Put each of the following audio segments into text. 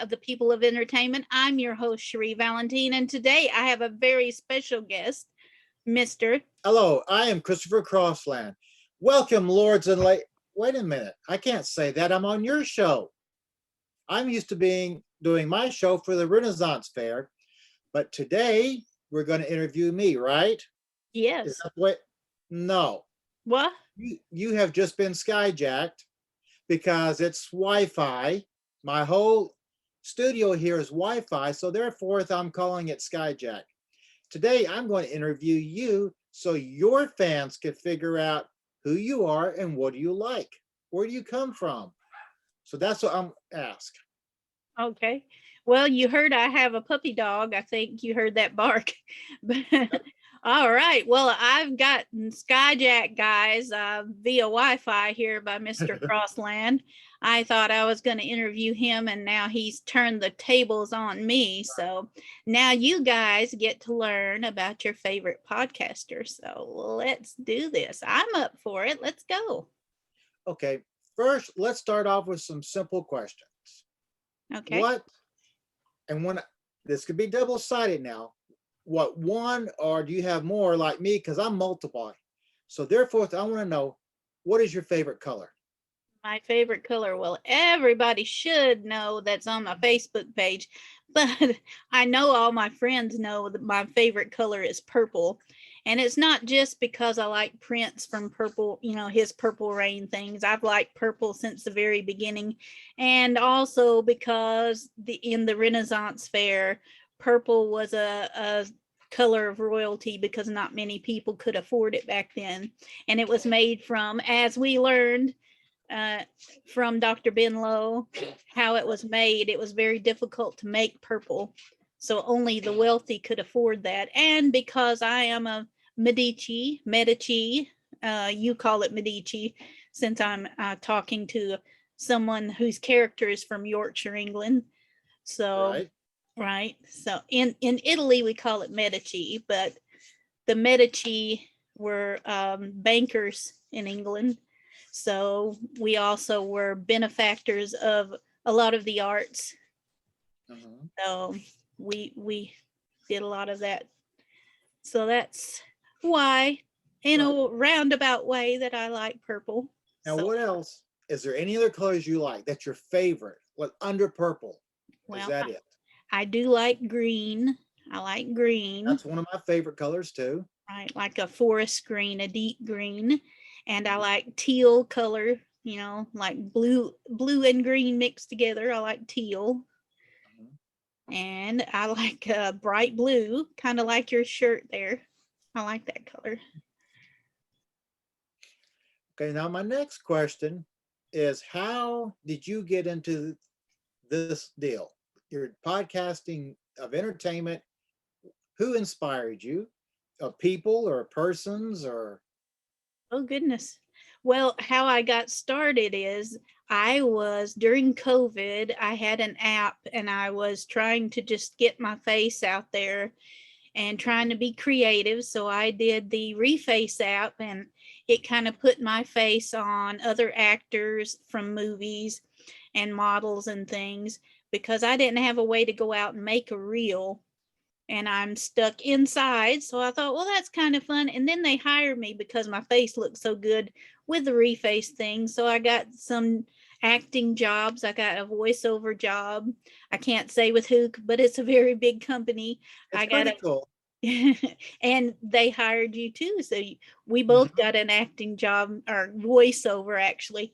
the people of entertainment. I'm your host, Cherri Valentine, and today I have a very special guest, Mr. Hello, I am Christopher Crossland. Welcome, lords and ladies. Wait a minute, I can't say that. I'm on your show. I'm used to doing my show for the Renaissance Fair, but today we're going to interview me, right? Is Yes. that what? No, What? you have just been skyjacked because it's Wi-Fi. My whole studio here is Wi-Fi, so therefore I'm calling it skyjack. Today I'm going to interview you so your fans can figure out who you are and what do you like. Where do you come from? So that's what I'm asked. Okay. Well, you heard I have a puppy dog. I think you heard that bark. But all right. Well, I've gotten Skyjack guys via Wi-Fi here by Mr. Crossland. I thought I was going to interview him, and now he's turned the tables on me. So now you guys get to learn about your favorite podcaster. So let's do this. I'm up for it. Let's go. Okay, first let's start off with some simple questions. Okay. What, and when this could be double-sided now, what one or do you have more like me? Because I'm multiply. So therefore, I want to know, what is your favorite color? My favorite color. Well, everybody should know that's on my Facebook page, but I know all my friends know that my favorite color is purple. And it's not just because I like Prince from Purple, his Purple Rain things. I've liked purple since the very beginning. And also because in the Renaissance Fair, purple was a color of royalty because not many people could afford it back then. And it was made from, as we learned, from Dr. Benlow, how it was made. It was very difficult to make purple, so only the wealthy could afford that. And because I am a Medici, you call it Medici, since I'm talking to someone whose character is from Yorkshire, England. So, Right. right. So in Italy, we call it Medici, but the Medici were bankers in England. So we also were benefactors of a lot of the arts. So we did a lot of that. So that's why, in Right. a roundabout way, that I like purple. Now, So, what else? Is there any other colors you like that's your favorite? What under purple? Is well, that it? I do like green. I like green. That's one of my favorite colors too. Right, like a forest green, a deep green. And I like teal color, like blue and green mixed together. I like teal. And I like bright blue, kind of like your shirt there. I like that color. Okay, now my next question is, how did you get into this deal? Your podcasting of entertainment, who inspired you? People or persons or? Oh, goodness. Well, how I got started is I was during COVID, I had an app and I was trying to just get my face out there and trying to be creative. So I did the Reface app, and it kind of put my face on other actors from movies and models and things because I didn't have a way to go out and make a reel, and I'm stuck inside. So I thought, well, that's kind of fun. And then they hired me because my face looked so good with the Reface thing. So I got some acting jobs. I got a voiceover job. I can't say with who, but it's a very big company. It's I got pretty a cool. and they hired you too. So we both got an acting job or voiceover actually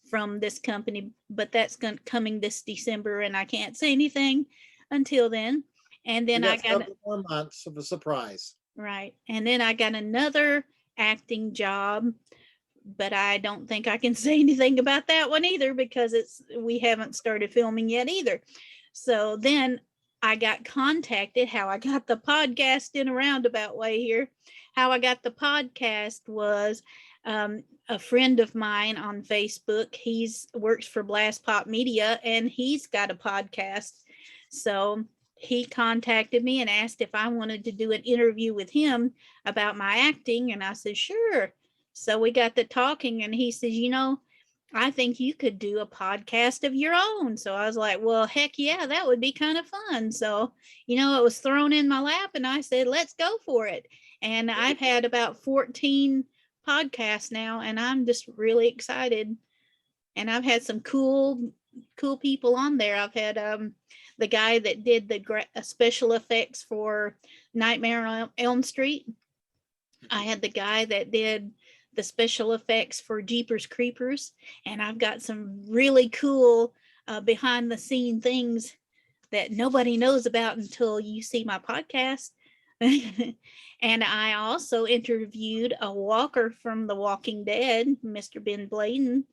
from this company, but that's coming this December, and I can't say anything until then. And We then I got a got couple more months of a surprise. right, and then I got another acting job, but I don't think I can say anything about that one either because we haven't started filming yet either. So then I got contacted. How I got the podcast in a roundabout way here. How I got the podcast was a friend of mine on Facebook. He's works for Blast Pop Media, and he's got a podcast. So he contacted me and asked if I wanted to do an interview with him about my acting, and I said sure. So we got to talking, and he says, I think you could do a podcast of your own. So I was like, well, heck yeah, that would be kind of fun. So, it was thrown in my lap and I said, let's go for it. And I've had about 14 podcasts now, and I'm just really excited. And I've had some cool people on there. I've had the guy that did the special effects for Nightmare on Elm Street. I had the guy that did the special effects for Jeepers Creepers, and I've got some really cool behind the scene things that nobody knows about until you see my podcast. And I also interviewed a walker from The Walking Dead, Mr. Ben Bladen.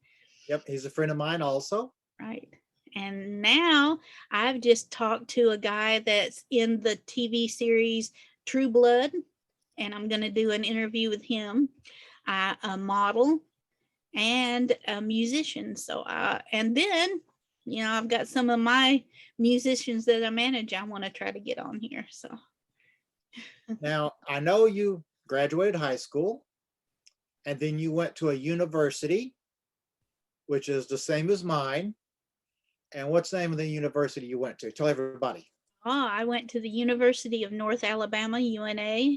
Yep, he's a friend of mine also. Right. And now I've just talked to a guy that's in the TV series True Blood, and I'm going to do an interview with him, a model and a musician. So, and then, I've got some of my musicians that I manage I want to try to get on here. So, now I know you graduated high school and then you went to a university, which is the same as mine. And what's the name of the university you went to? Tell everybody. I went to the University of North Alabama, UNA.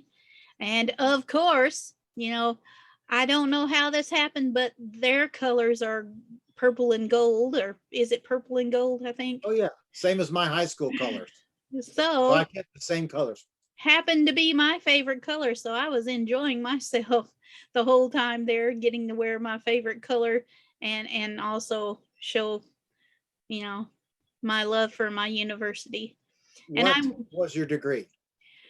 And of course, I don't know how this happened, but their colors are purple and gold, or is it purple and gold, I think? Oh, yeah. Same as my high school colors. So I kept the same colors. Happened to be my favorite color. So I was enjoying myself the whole time there, getting to wear my favorite color and also show, my love for my university. What was your degree?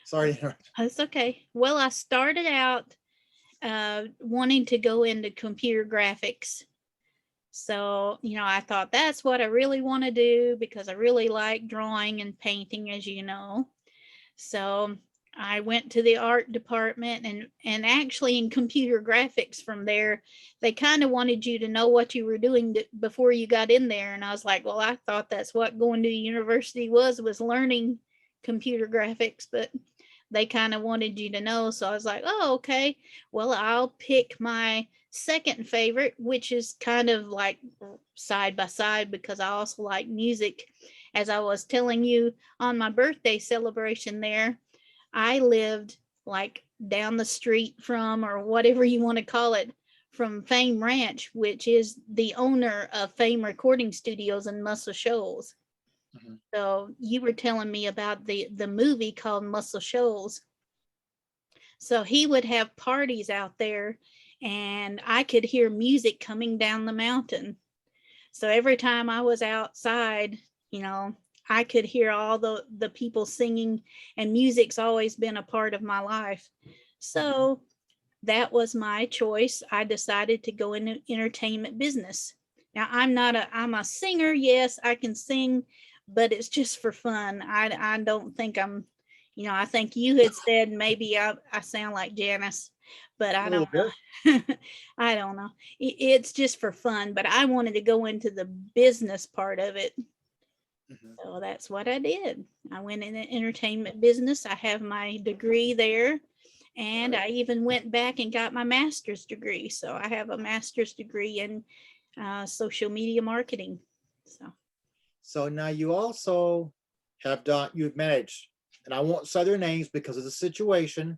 Sorry to interrupt. That's okay. Well, I started out wanting to go into computer graphics. So, I thought that's what I really want to do because I really like drawing and painting, as you know. So I went to the art department and actually in computer graphics from there, they kind of wanted you to know what you were doing before you got in there. And I was like, well, I thought that's what going to university was learning computer graphics, but they kind of wanted you to know. So I was like, oh, okay, well, I'll pick my second favorite, which is kind of like side by side because I also like music. As I was telling you on my birthday celebration there, I lived like down the street from, or whatever you want to call it, from Fame Ranch, which is the owner of Fame Recording Studios in Muscle Shoals. Mm-hmm. So you were telling me about the movie called Muscle Shoals. So he would have parties out there and I could hear music coming down the mountain. So every time I was outside, I could hear all the people singing, and music's always been a part of my life. So that was my choice. I decided to go into entertainment business. Now I'm a singer. Yes, I can sing, but it's just for fun. I don't think I'm, I think you had said maybe I sound like Janice, but I don't know. I don't know. It's just for fun, but I wanted to go into the business part of it. Mm-hmm. So that's what I did. I went in the entertainment business. I have my degree there. And I even went back and got my master's degree. So I have a master's degree in social media marketing. So now you also you've managed, and I won't say their names because of the situation,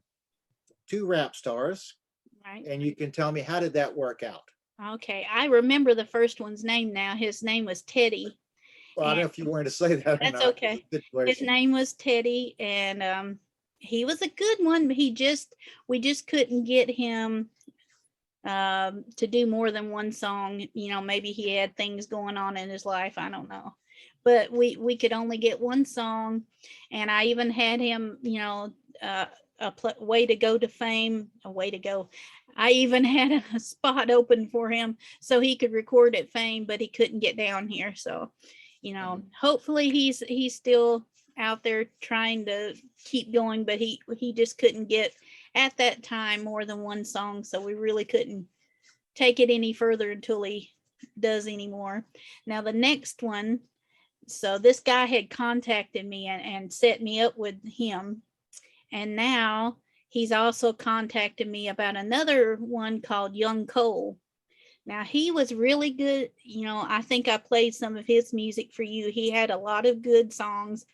2 rap stars. Right. And you can tell me, how did that work out? Okay. I remember the first one's name now. His name was Teddy. Well, I don't know if you wanted to say that. That's okay. His name was Teddy, and he was a good one, but we just couldn't get him to do more than one song. Maybe he had things going on in his life. I don't know. But we could only get one song, and I even had him, way to go to fame, a way to go. I even had a spot open for him so he could record at Fame, but he couldn't get down here. So, hopefully he's still out there trying to keep going, but he just couldn't get at that time more than one song. So we really couldn't take it any further until he does anymore. Now the next one, so this guy had contacted me and set me up with him. And now he's also contacted me about another one called Young Cole. Now he was really good. I think I played some of his music for you. He had a lot of good songs,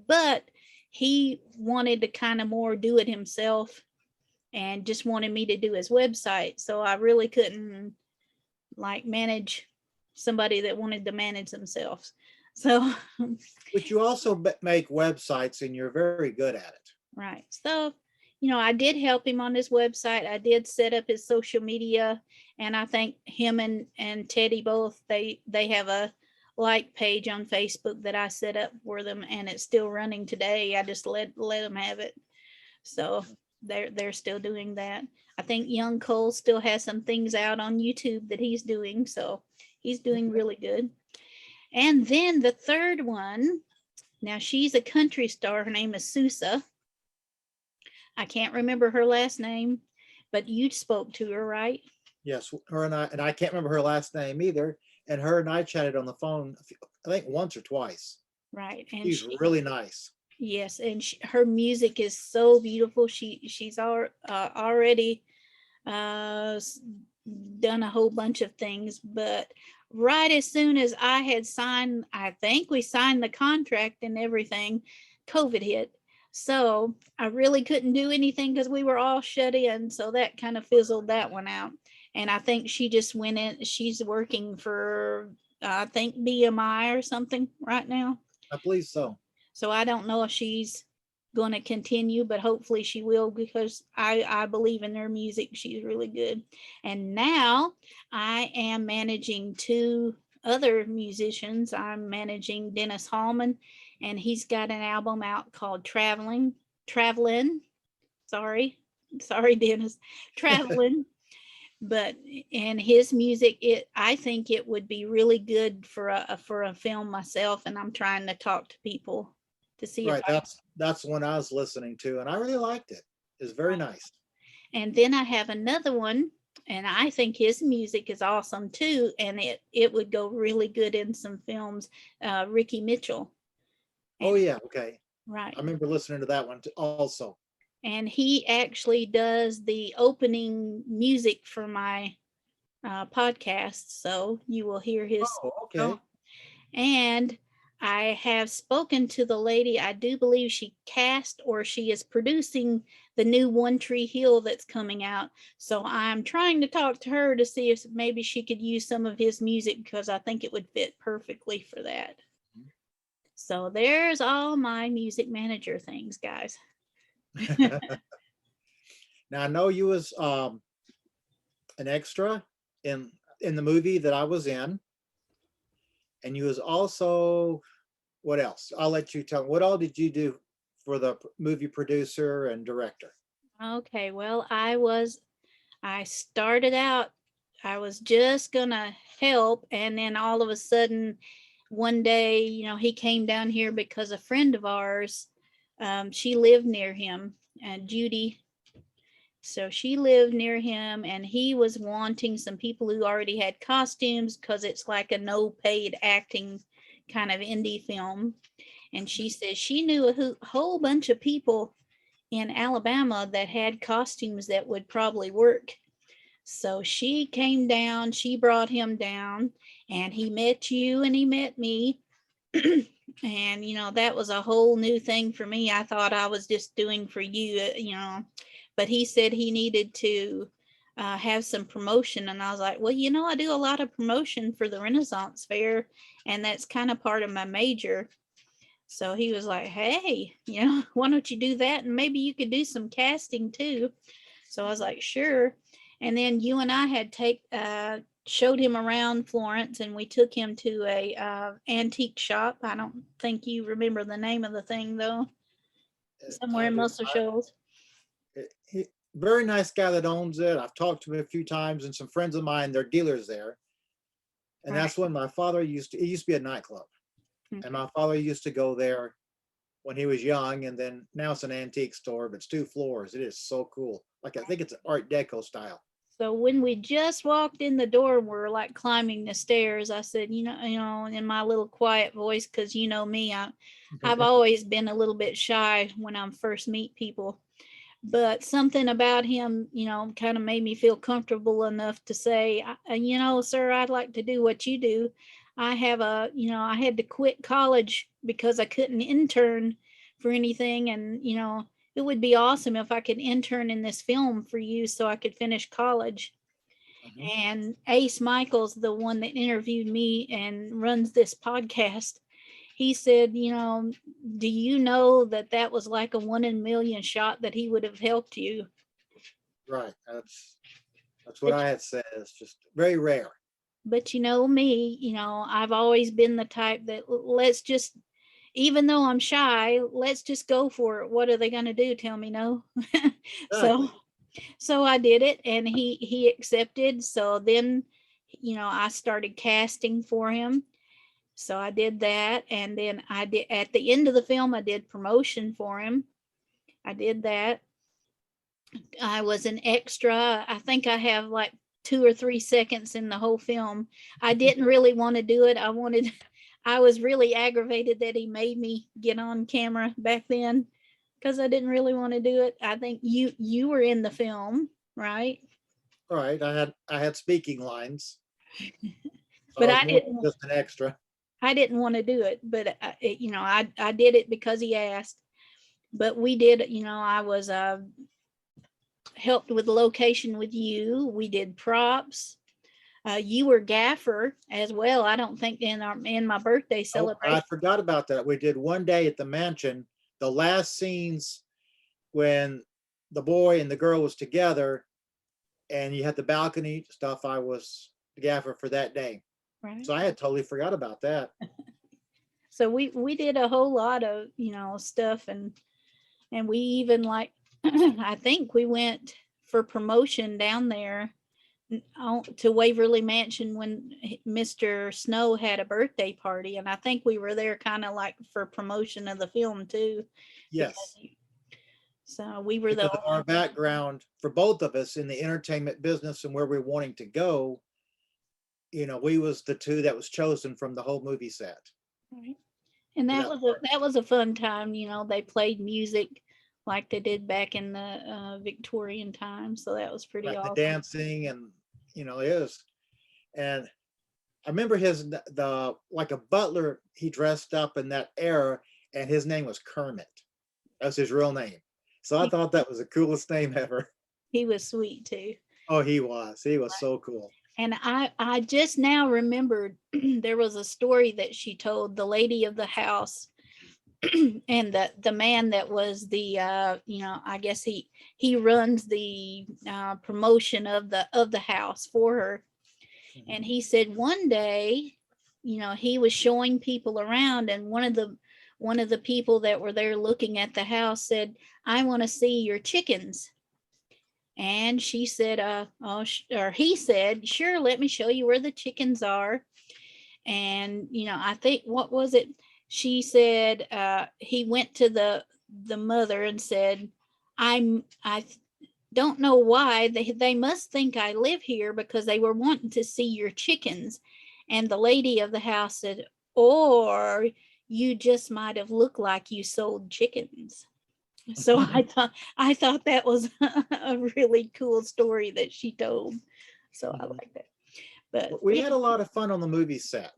but he wanted to kind of more do it himself and just wanted me to do his website. So I really couldn't like manage somebody that wanted to manage themselves. So, But you also make websites and you're very good at it. right. So, I did help him on his website. I did set up his social media, and I think him and Teddy both they have a like page on Facebook that I set up for them, and it's still running today. I just let them have it. So they're still doing that. I think young Cole still has some things out on YouTube that he's doing, so he's doing really good. And then the third one, now she's a country star. Her name is Sousa. I can't remember her last name, but you spoke to her, right? Yes, her and I can't remember her last name either. And her and I chatted on the phone, I think once or twice. Right. And She's really nice. yes, and her music is so beautiful. She's already done a whole bunch of things, but right as soon as I had signed, I think we signed the contract and everything, COVID hit. So I really couldn't do anything because we were all shut in. So that kind of fizzled that one out. And I think she just went in, she's working for, I think BMI or something right now. I believe so. So I don't know if she's going to continue, but hopefully she will, because I believe in their music. She's really good. And now I am managing two other musicians. I'm managing Dennis Hallman, and he's got an album out called Traveling. Sorry, Dennis. Traveling. But and his music, I think it would be really good for a film myself, and I'm trying to talk to people to see Right. if That's the one I was listening to, and I really liked it. It's very nice. And then I have another one, and I think his music is awesome too, and it would go really good in some films. Ricky Mitchell. Oh And yeah, okay. right. I remember listening to that one also. And he actually does the opening music for my podcast, so you will hear his Oh, song. okay. And I have spoken to the lady. I do believe she cast or she is producing the new One Tree Hill that's coming out. So I'm trying to talk to her to see if maybe she could use some of his music, because I think it would fit perfectly for that. So there's all my music manager things, guys. Now I know you was an extra in the movie that I was in, and you was also, what else? I'll let you tell me. What all did you do for the movie producer and director? Okay, well, I started out, I was just gonna help, and then all of a sudden, one day, he came down here because a friend of ours, she lived near him, and Judy. So she lived near him, and he was wanting some people who already had costumes, because it's like a no paid acting kind of indie film. And she says she knew a whole bunch of people in Alabama that had costumes that would probably work. So she came down, she brought him down, and he met you and he met me. And, that was a whole new thing for me. I thought I was just doing for you, but he said he needed to have some promotion. And I was like, well, I do a lot of promotion for the Renaissance Fair, and that's kind of part of my major. So he was like, hey, why don't you do that? And maybe you could do some casting too. So I was like, sure. And then you and I had showed him around Florence, and we took him to a antique shop. I don't think you remember the name of the thing though. Somewhere I in do. Muscle Shoals. Very nice guy that owns it. I've talked to him a few times, and some friends of mine, they're dealers there. And Right. that's when my father it used to be a nightclub. Okay. And my father used to go there when he was young, and then now it's an antique store, but it's 2 floors. It is so cool. Like, I think it's Art Deco style. So when we just walked in the door, we're like climbing the stairs. I said, in my little quiet voice, because me, I've always been a little bit shy when I first meet people. but something about him, kind of made me feel comfortable enough to say, sir, I'd like to do what you do. I had to quit college because I couldn't intern for anything. And, it would be awesome if I could intern in this film for you so I could finish college. Mhm. And Ace Michaels, the one that interviewed me and runs this podcast, he said, do you know that that was like a 1 in a million shot that he would have helped you? Right. That's what But, I had said. It's just very rare. but me, I've always been the type that let's just, even though I'm shy, let's just go for it. What are they going to do? Tell me no. so, Exactly. so I did it, and he accepted. So then, I started casting for him. So I did that, and then I did at the end of the film, I did promotion for him. I did that. I was an extra. I think I have like 2 or 3 seconds in the whole film. I didn't really want to do it. I was really aggravated that he made me get on camera back then because I didn't really want to do it. I think you were in the film, right? All right. I had speaking lines. So I But was more than just an extra. I didn't want to do it, but I did it because he asked. But we did, I was helped with location with you. We did props. You were gaffer as well. I don't think in my birthday Oh, I celebration. forgot about that. We did one day at the mansion, the last scenes when the boy and the girl was together and you had the balcony stuff. I was the gaffer for that day. Right. So I had totally forgot about that. So we did a whole lot of stuff, and we even like I think we went for promotion down there to Waverly Mansion when Mr. Snow had a birthday party, and I think we were there kind of like for promotion of the film too, because Yes. so we were the Because of our background for both of us in the entertainment business and where we're wanting to go, we was the two that was chosen from the whole movie set right. And for that that was part. that was a fun time. They played music like they did back in the Victorian time, so that was pretty Right. The awesome. dancing and it was. And I remember the like a butler, he dressed up in that era and his name was Kermit. That's his real name. So I He, thought that was the coolest name ever. he was sweet too. Oh, he was. He was so cool. And I just now remembered there was a story that she told, the lady of the house, and the man that was the I guess he runs the promotion of the house for her. Mhm. And he said one day, he was showing people around, and one of the people that were there looking at the house said, I want to see your chickens. And she said, or he said, sure, let me show you where the chickens are. And, I think, what was it? She said, he went to the mother and said, I don't know why they must think I live here because they were wanting to see your chickens. And the lady of the house said, or you just might have looked like you sold chickens. So I thought that was a really cool story that she told. So I Mhm. like that. But We yeah, had a lot of fun on the movie set.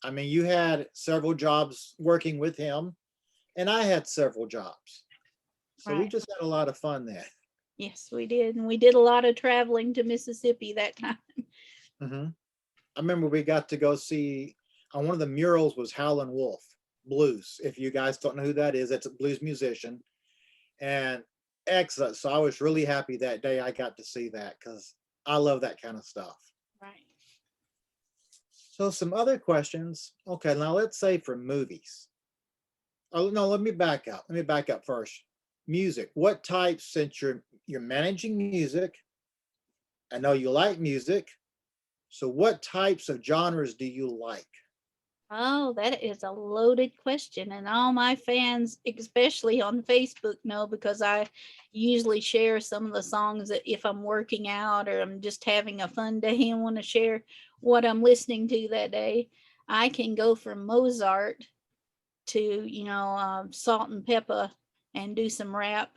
I mean, you had several jobs working with him, and I had several jobs. So we right. just had a lot of fun there. Yes, we did. And we did a lot of traveling to Mississippi that time. Hmm. I remember we got to go see on one of the murals was Howlin' Wolf Blues. If you guys don't know who that is, that's a blues musician. And excellent. So I was really happy that day I got to see that because I love that kind of stuff. Right. So some other questions. Okay, now let's say for movies. Oh no, let me back up. Let me back up first. Music. What types, since you're managing music, I know you like music. So what types of genres do you like? Oh, that is a loaded question. And all my fans, especially on Facebook, know because I usually share some of the songs that if I'm working out or I'm just having a fun day and want to share what I'm listening to that day. I can go from Mozart to, Salt and Pepper and do some rap.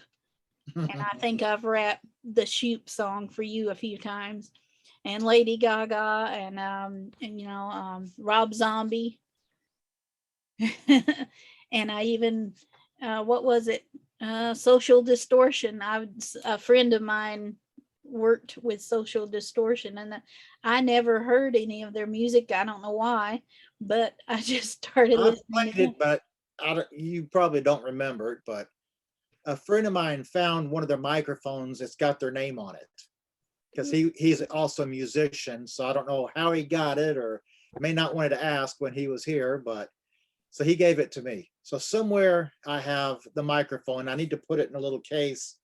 And I think I've rapped the Shoop song for you a few times, and Lady Gaga, and Rob Zombie. And I even what was it? Social Distortion. A friend of mine worked with Social Distortion, and I never heard any of their music. I don't know why, but I just started I've listening to played them. it, but you probably don't remember it. But a friend of mine found one of their microphones that's got their name on it because he's also a musician. So I don't know how he got it, or may not wanted to ask when he was here, but so he gave it to me. So somewhere I have the microphone. I need to put it in a little case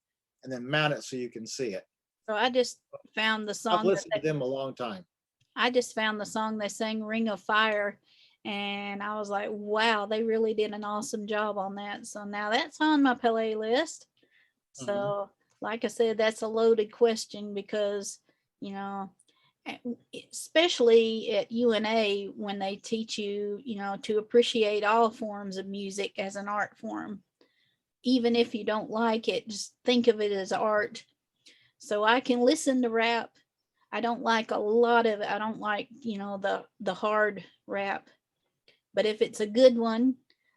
and then mount it so you can see it. So I just found the I've song that listened to them a long time. I just found the song they sang, Ring of Fire, and I was like, wow, they really did an awesome job on that. So now that's on my playlist. Mhm. So, like I said, that's a loaded question because, you know, especially at UNA when they teach you, to appreciate all forms of music as an art form. Even if you don't like it, just think of it as art. So I can listen to rap. I don't like a lot of it. I don't like, the hard rap. But if it's a good one,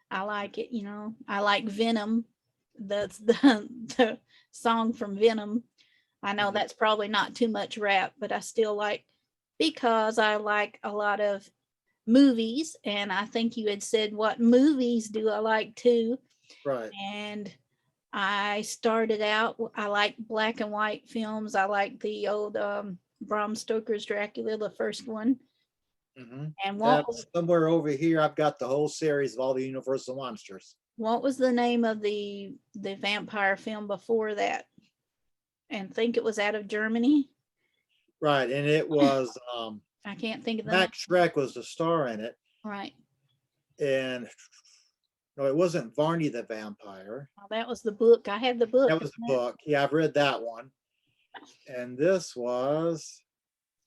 I like it, I like Venom. That's the song from Venom. I know Mhm. that's probably not too much rap, but I still like, because I like a lot of movies, and I think you had said what movies do I like too. Right. And I started out, I like black and white films. I like the old Bram Stoker's Dracula, the first one. Mhm. And That's somewhere over here. I've got the whole series of all the Universal monsters. what was the name of the vampire film before that? And think it was out of Germany. Right, and it was I can't think of the name. Max Schreck was the star in it, Right. and no, it wasn't Varney the Vampire. Oh, that was the book. I had the book. That was the book. Yeah, I've read that one. And this was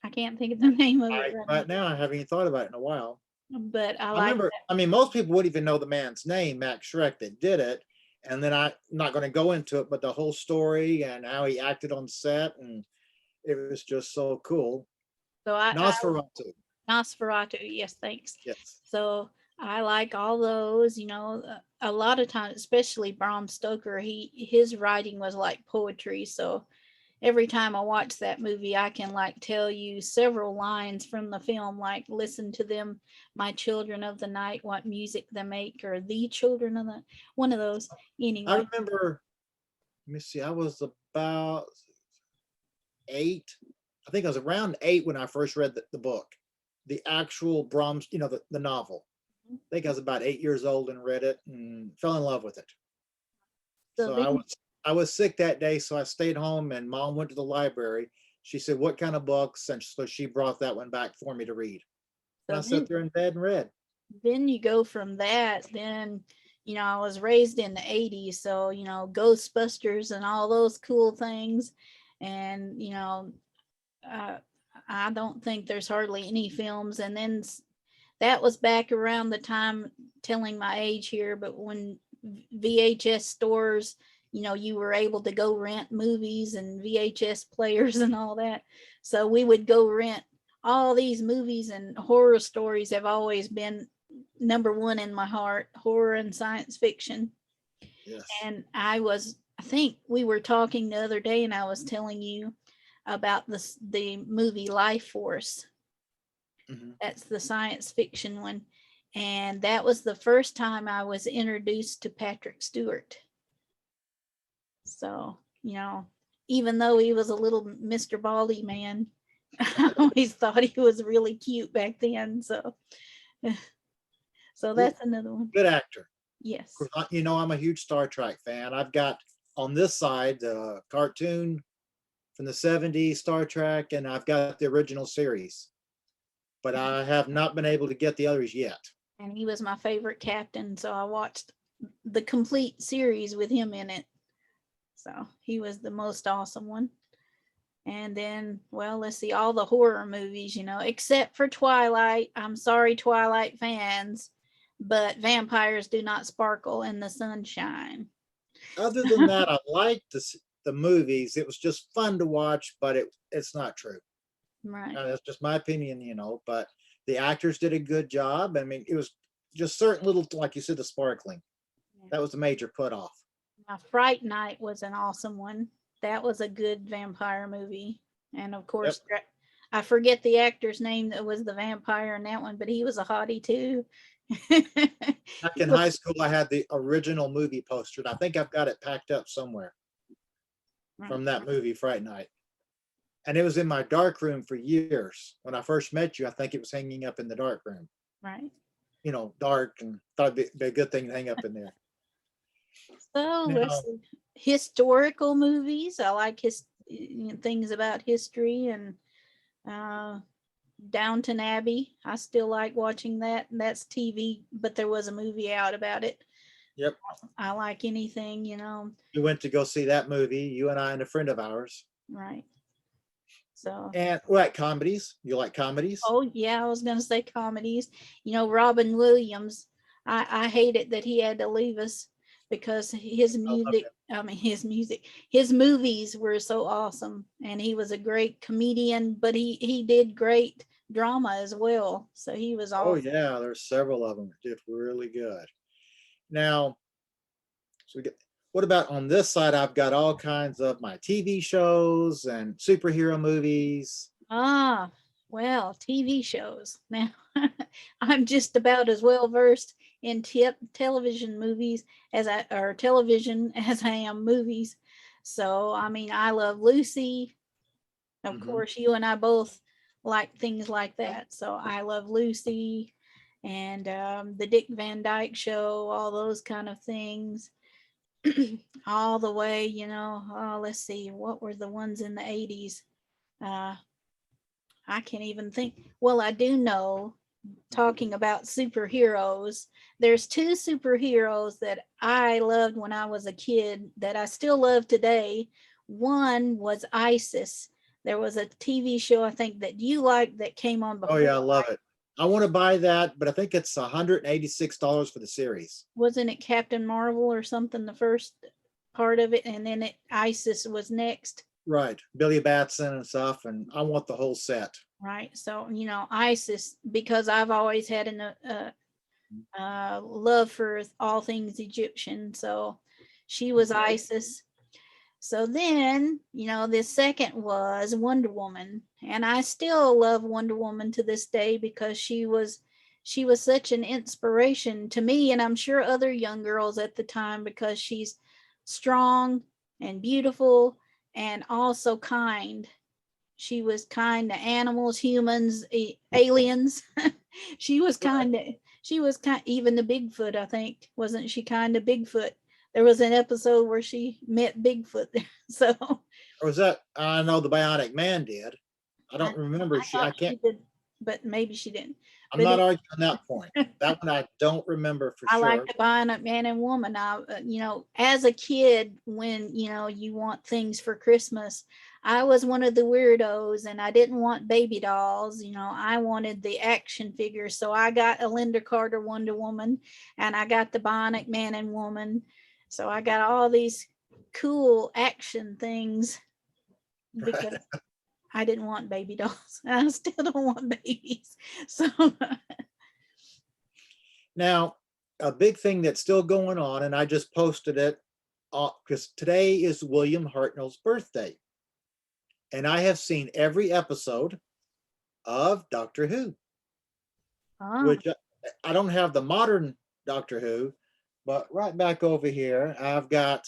I can't think of the name of it I right now. right now I haven't even thought about it in a while. But I I like remember, I mean, most people wouldn't even know the man's name, Max Schreck, that did it. And then I'm not going to go into it, but the whole story and how he acted on set, and it was just so cool. so I Nosferatu, Nosferatu. Yes, thanks. yes. So I like all those. A lot of times, especially Bram Stoker, his writing was like poetry. So every time I watch that movie, I can like tell you several lines from the film, like listen to them, my children of the night, what music they make, or the children of the one of those. I Anyway, remember, let me see, I was about 8. I think I was around 8 when I first read the book, the actual Brahms, the novel. I think I was about 8 years old and read it and fell in love with it. so So I was sick that day, so I stayed home and mom went to the library. She said, "What kind of books?" And so she brought that one back for me to read. And so I sat there in bed and read. then you go from that. Then I was raised in the 80s, so Ghostbusters and all those cool things. And uh, I don't think there's hardly any films. And then that was back around the time, telling my age here, but when VHS stores, you were able to go rent movies and VHS players and all that. So we would go rent all these movies, and horror stories have always been number one in my heart, horror and science fiction. Yes. And I think we were talking the other day, and I was telling you about the movie Life Force. Hmm. That's the science fiction one. And that was the first time I was introduced to Patrick Stewart. So, even though he was a little Mr. Baldy man, I always thought he was really cute back then. So that's another one. Good actor. Yes. Of course, I'm a huge Star Trek fan. I've got on this side the cartoon from the 70s, Star Trek, and I've got the original series, but I have not been able to get the others yet. And he was my favorite captain. So I watched the complete series with him in it. So he was the most awesome one. And then, well, let's see, all the horror movies, except for Twilight. I'm sorry, Twilight fans, but vampires do not sparkle in the sunshine. Other than that, I like to the movies. It was just fun to watch, but it's not true. Right. That's just my opinion, but the actors did a good job. I mean, it was just certain little, like you said, the sparkling. Yeah. That was the major put off. Fright Night was an awesome one. That was a good vampire movie. And of course, I forget the actor's name that was the vampire in that one, but he was a hottie too. Back in high school, I had the original movie poster, and I think I've got it packed up somewhere from that movie, Fright Night. And it was in my dark room for years. When I first met you, I think it was hanging up in the dark room. Right. Dark, and thought it'd be a good thing to hang up in there. So let's see. Historical movies. I like things about history and Downton Abbey. I still like watching that. And that's TV, but there was a movie out about it. Yep. I like anything, You went to go see that movie, you and I and a friend of ours. Right. So. And like comedies. You like comedies? Oh yeah, I was gonna say comedies. Robin Williams. I hate it that he had to leave us because his movies were so awesome, and he was a great comedian, but he did great drama as well. So he was awesome. Oh yeah, there's several of them that did really good. Now, what about on this side? I've got all kinds of my TV shows and superhero movies. Well, TV shows. Now, I'm just about as well versed in television movies television as I am movies. So, I mean, I Love Lucy. Of course, you and I both like things like that. So, I Love Lucy and the Dick Van Dyke Show, all those kind of things. All the way, let's see, what were the ones in the 80s? I can't even think. Well, I do know, talking about superheroes, there's two superheroes that I loved when I was a kid that I still love today. One was ISIS. There was a TV show, I think, that you liked that came on before. Oh yeah, I love it. I want to buy that, but I think it's $186 for the series. Wasn't it Captain Marvel or something, the first part of it, and then ISIS was next? Right, Billy Batson and stuff, and I want the whole set. Right, so ISIS, because I've always had love for all things Egyptian, so she was ISIS. So then, the second was Wonder Woman, and I still love Wonder Woman to this day because she was such an inspiration to me, and I'm sure other young girls at the time, because she's strong and beautiful and also kind. She was kind to animals, humans, aliens. She was kind, even to Bigfoot, I think. Wasn't she kind to Bigfoot? There was an episode where she met Bigfoot. So, or was that? I know the Bionic Man did. I don't remember. I can't. She did, but maybe she didn't. I'm not arguing that point. That one I don't remember for sure. I like the Bionic Man and Woman. As a kid, when you want things for Christmas, I was one of the weirdos, and I didn't want baby dolls. I wanted the action figures, so I got a Linda Carter Wonder Woman, and I got the Bionic Man and Woman. So I got all these cool action things because I didn't want baby dolls. I still don't want babies. So now, a big thing that's still going on, and I just posted it because today is William Hartnell's birthday. And I have seen every episode of Doctor Who, which I don't have the modern Doctor Who, but right back over here, I've got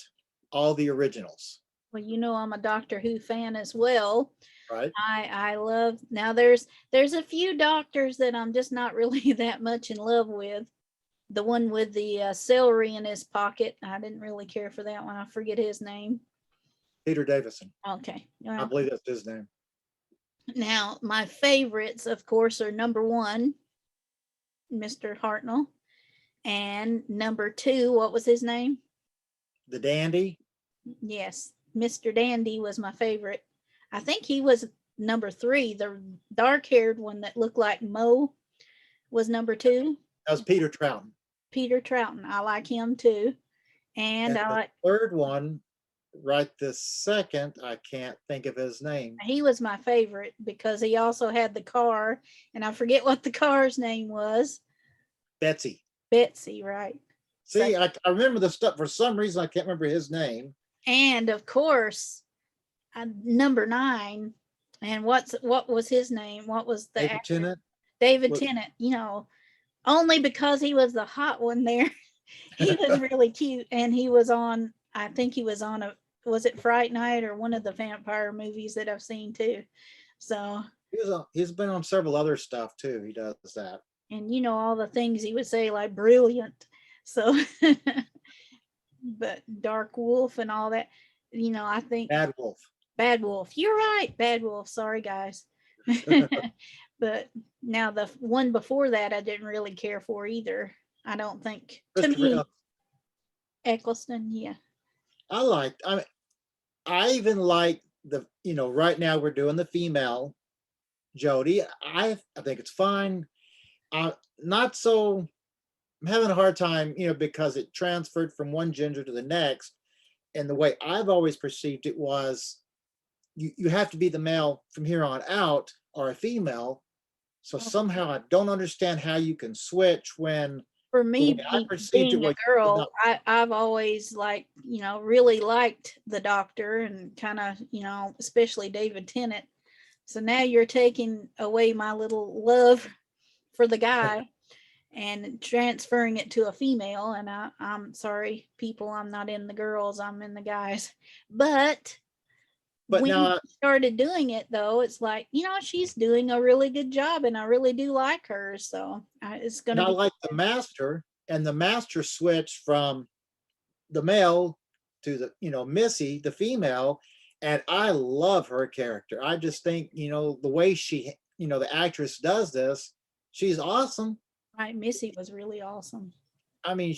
all the originals. Well, I'm a Doctor Who fan as well. Right. I love, now there's a few doctors that I'm just not really that much in love with. The one with the celery in his pocket, I didn't really care for that one. I forget his name. Peter Davison. Okay. Well, I believe that's his name. Now, my favorites, of course, are number 1, Mr. Hartnell. And number 2, what was his name? The Dandy. Yes, Mr. Dandy was my favorite. I think he was number 3. The dark-haired one that looked like Mo was number 2. That was Peter Troughton. Peter Troughton. I like him too. And I like the third one right this second, I can't think of his name. He was my favorite because he also had the car, and I forget what the car's name was. Betsy. Betsy, right? So, See, I remember the stuff. For some reason, I can't remember his name. and of course, number 9. And what was his name? What was the David actor? Tennant. David What, Tennant. Only because he was the hot one there. He was really cute, and he was on. I think he was on a. Was it Fright Night or one of the vampire movies that I've seen too? So, he's been on several other stuff too. He does that. and all the things he would say like brilliant. So, but Dark Wolf and all that. I think Bad Wolf. Bad Wolf. You're right, Bad Wolf. Sorry, guys. But now the one before that, I didn't really care for either. I don't think to me, Eccleston. Yeah, I liked. I even like the. Right now we're doing the female Jody. I think it's fine. Not so. I'm having a hard time, because it transferred from one gender to the next, and the way I've always perceived it was, you have to be the male from here on out, or a female. So somehow I don't understand how you can switch when for the me, way I perceived it being a was girl, not. I've always really liked the Doctor and kind of, especially David Tennant. So now you're taking away my little love for the guy and transferring it to a female. And I'm sorry, people, I'm not in the girls, I'm in the guys. But But when now, you started doing it, though, it's like, she's doing a really good job, and I really do like her. So it's going to now be like the Master, and the Master switched from the male to the, Missy, the female, and I love her character. I just think, the way she, the actress does this, she's awesome. right. Missy was really awesome. I mean,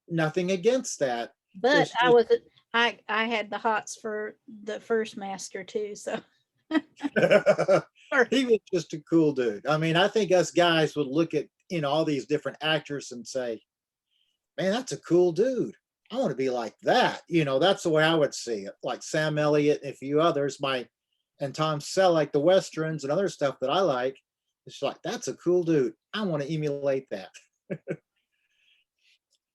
nothing against that. But It's just I had the hots for the first Master too. So he was just a cool dude. I mean, I think us guys would look at, all these different actors and say, man, that's a cool dude. I want to be like that. That's the way I would see it. Like Sam Elliott and a few others, and Tom Selleck, the Westerns and other stuff that I like. It's like, that's a cool dude. I want to emulate that.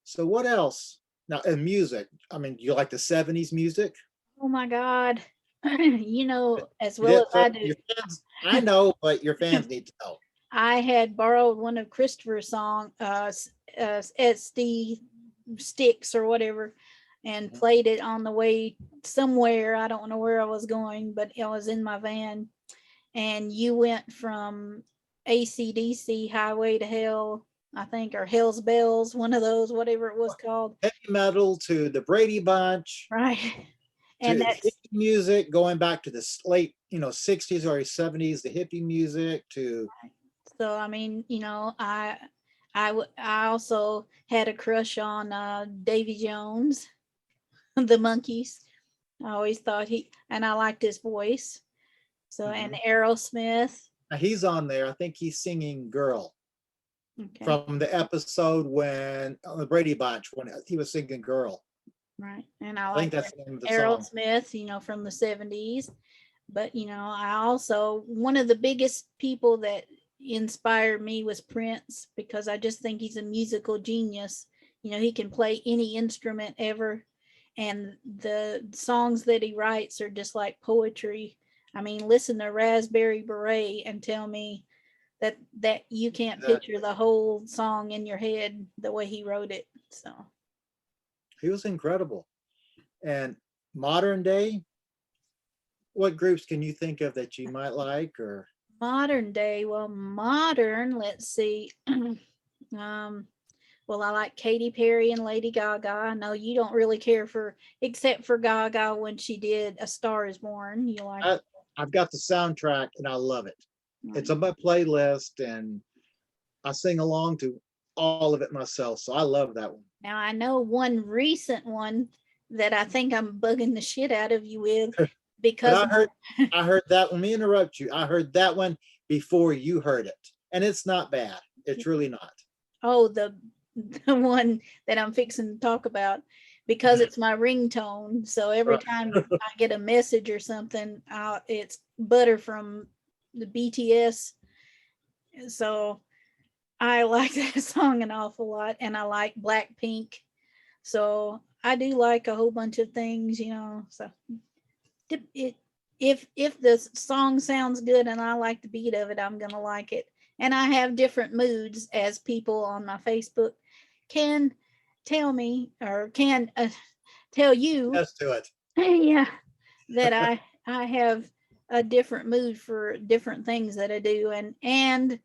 So what else? Now, in music, I mean, you like the 70s music? oh my God, as You well did. as So I do. your fans, I know, but your fans need to know. I had borrowed one of Christopher's song, SD sticks or whatever, and played it on the way somewhere. I don't know where I was going, but I was in my van, and you went from AC/DC Highway to Hell, I think, or Hell's Bells, one of those, whatever it was called. Heavy metal to the Brady Bunch Right. to And that's hippie music, going back to the late, 60s or 70s, the hippie music to. so. I mean, I also had a crush on Davy Jones, the Monkees. I always thought and I liked his voice. So, and Aerosmith. Now he's on there. I think he's singing "Girl" Okay. from the episode when on the Brady Bunch when he was singing "Girl." Right. And I I think like that's the name of the song. Aerosmith, from the 70s. But, I also, one of the biggest people that inspired me was Prince, because I just think he's a musical genius. He can play any instrument ever. And the songs that he writes are just like poetry. I mean, listen to Raspberry Beret and tell me that you can't picture the whole song in your head the way he wrote it. So He was incredible. And modern day, what groups can you think of that you might like? Or modern day, well, let's see. Well, I like Katy Perry and Lady Gaga. I know you don't really care for, except for Gaga when she did A Star Is Born. You like? I've got the soundtrack and I love it. It's on my playlist and I sing along to all of it myself. So I love that one. Now I know one recent one that I think I'm bugging the shit out of you with, because I heard that. Let me interrupt you. I heard that one before you heard it, and it's not bad. It's really not. Oh, the one that I'm fixing to talk about. because it's my ringtone. So every Right. time I get a message or something, it's Butter from the BTS. So I like that song an awful lot, and I like Blackpink. So I do like a whole bunch of things, So it, if the song sounds good and I like the beat of it, I'm gonna like it. And I have different moods, as people on my Facebook can tell me, or can tell you, Yes to it. yeah, that I have a different mood for different things that I do, and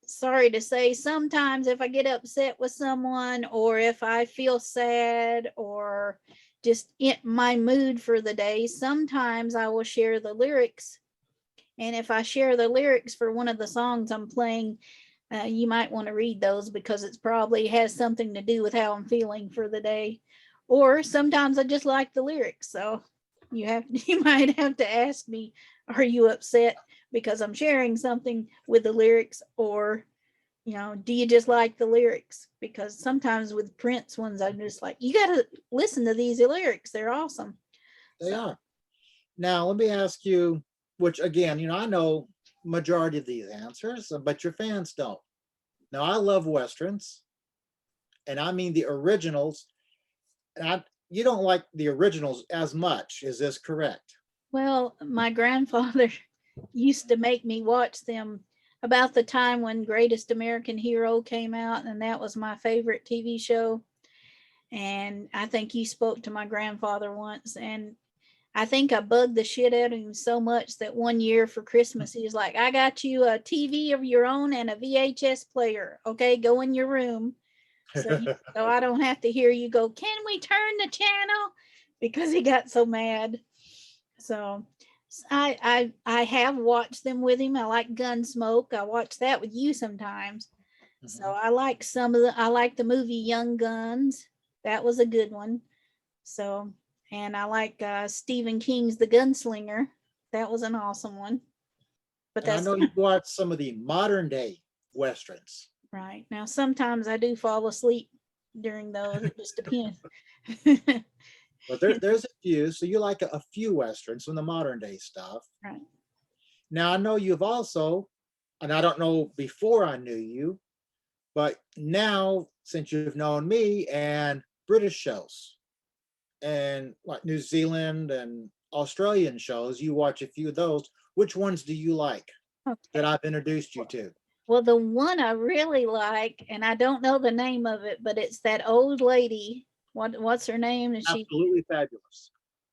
sorry to say, sometimes if I get upset with someone, or if I feel sad, or just in my mood for the day, sometimes I will share the lyrics. And if I share the lyrics for one of the songs I'm playing, you might want to read those, because it's probably has something to do with how I'm feeling for the day. Or sometimes I just like the lyrics. So you might have to ask me, are you upset because I'm sharing something with the lyrics, or do you just like the lyrics? Because sometimes with Prince ones, I'm just like, you got to listen to these lyrics. They're awesome. They So, are. Now, let me ask you, which again, I know majority of these answers, but your fans don't. Now, I love Westerns, and I mean the originals. You don't like the originals as much. Is this correct? well, my grandfather used to make me watch them about the time when Greatest American Hero came out, and that was my favorite TV show. And I think you spoke to my grandfather once, and I think I bugged the shit out of him so much that one year for Christmas, he was like, I got you a TV of your own and a VHS player. Okay, go in your room. So I don't have to hear you go, can we turn the channel? Because he got so mad. So I have watched them with him. I like Gunsmoke. I watch that with you sometimes. So Mhm. I like I like the movie Young Guns. That was a good one. So, and I like Stephen King's The Gunslinger. That was an awesome one. But And I that's know you watch some of the modern day Westerns. right. Now, sometimes I do fall asleep during those. It just depends. But there's a few. So you like a few Westerns from the modern day stuff. Right. Now, I know you've also, and I don't know before I knew you, but now since you've known me, and British shows and like New Zealand and Australian shows, you watch a few of those. Which ones do you like that Okay. I've introduced you to? Well, the one I really like, and I don't know the name of it, but it's that old lady. What's her name? Is she? Absolutely fabulous.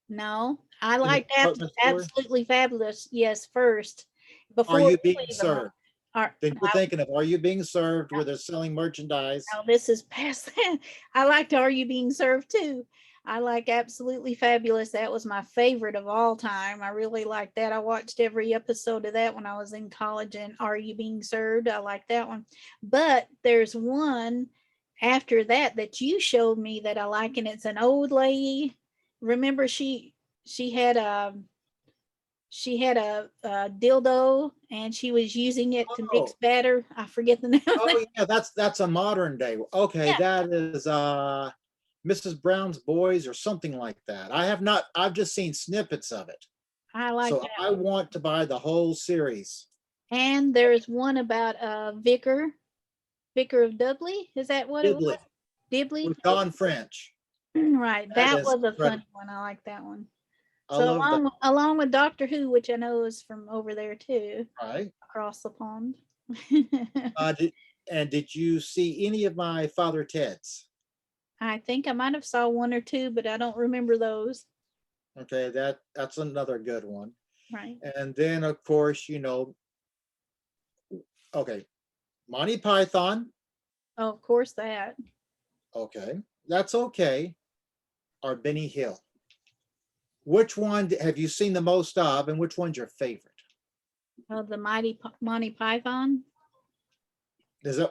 No, I In the liked department store, Absolutely Fabulous. Yes, first are before you any being of them. served? Then you're I, thinking of Are You Being Served, where they're selling merchandise. now this is past that. I liked Are You Being Served too. I like Absolutely Fabulous. That was my favorite of all time. I really liked that. I watched every episode of that when I was in college. And Are You Being Served? I like that one. But there's one after that that you showed me that I like, and it's an old lady. Remember, she had a dildo, and she was using it to mix Oh, batter. I forget the name of it. oh yeah, that's a modern day. Okay, Yeah, that is Mrs. Brown's Boys or something like that. I have not, I've just seen snippets of it. I like So that I one. want to buy the whole series. And there's one about Vicar of Dudley. Is that what it was? Diddley Dibley. with Don French. Right. That That is was a incredible. funny one. I like that one. I So love that. along with Doctor Who, which I know is from over there too, Right. across the pond. Uh, did, and did you see any of my Father Ted's? I think I might have saw one or two, but I don't remember those. Okay, that's another good one. Right. And then of course, okay, Monty Python. Oh, of course that. Okay, that's okay. Or Benny Hill. Which one have you seen the most of, and which one's your favorite? Oh, the mighty Monty Python. Is it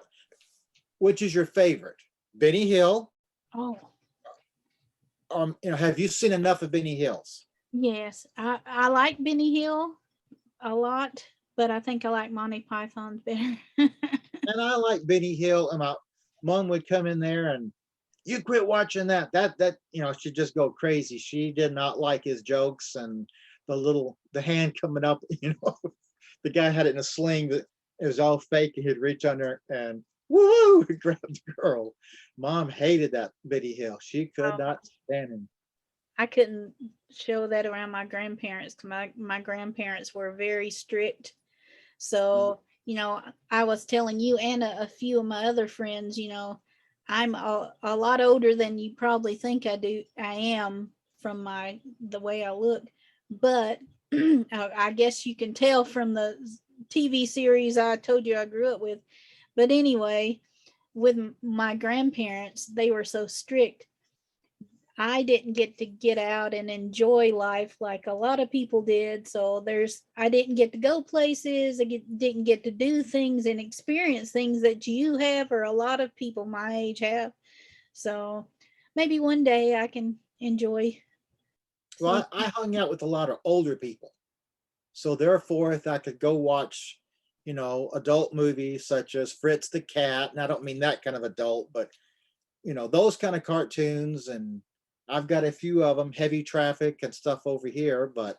which is your favorite? Benny Hill. Oh, Have you seen enough of Benny Hills? yes. I like Benny Hill a lot, but I think I like Monty Python's better. And I like Benny Hill, and my mom would come in there and you quit watching that. That she'd just go crazy. She did not like his jokes and the hand coming up. The guy had it in a sling that it was all fake. He'd reach under and woo, grab the girl. Mom hated that Biddy Hill. She could Um, not stand him. I couldn't show that around my grandparents. 'Cause my grandparents were very strict. Mhm. So, I was telling you and a few of my other friends, I'm a lot older than you probably think I am from the way I look. But I guess you can tell from the TV series I told you I grew up with. But anyway, with my grandparents, they were so strict. I didn't get to get out and enjoy life like a lot of people did. So I didn't get to go places. Didn't get to do things and experience things that you have or a lot of people my age have. So maybe one day I can enjoy some. Well, I hung out with a lot of older people. So therefore, if I could go watch, adult movies such as Fritz the Cat, and I don't mean that kind of adult, but those kind of cartoons, and I've got a few of them, Heavy Traffic and stuff over here, but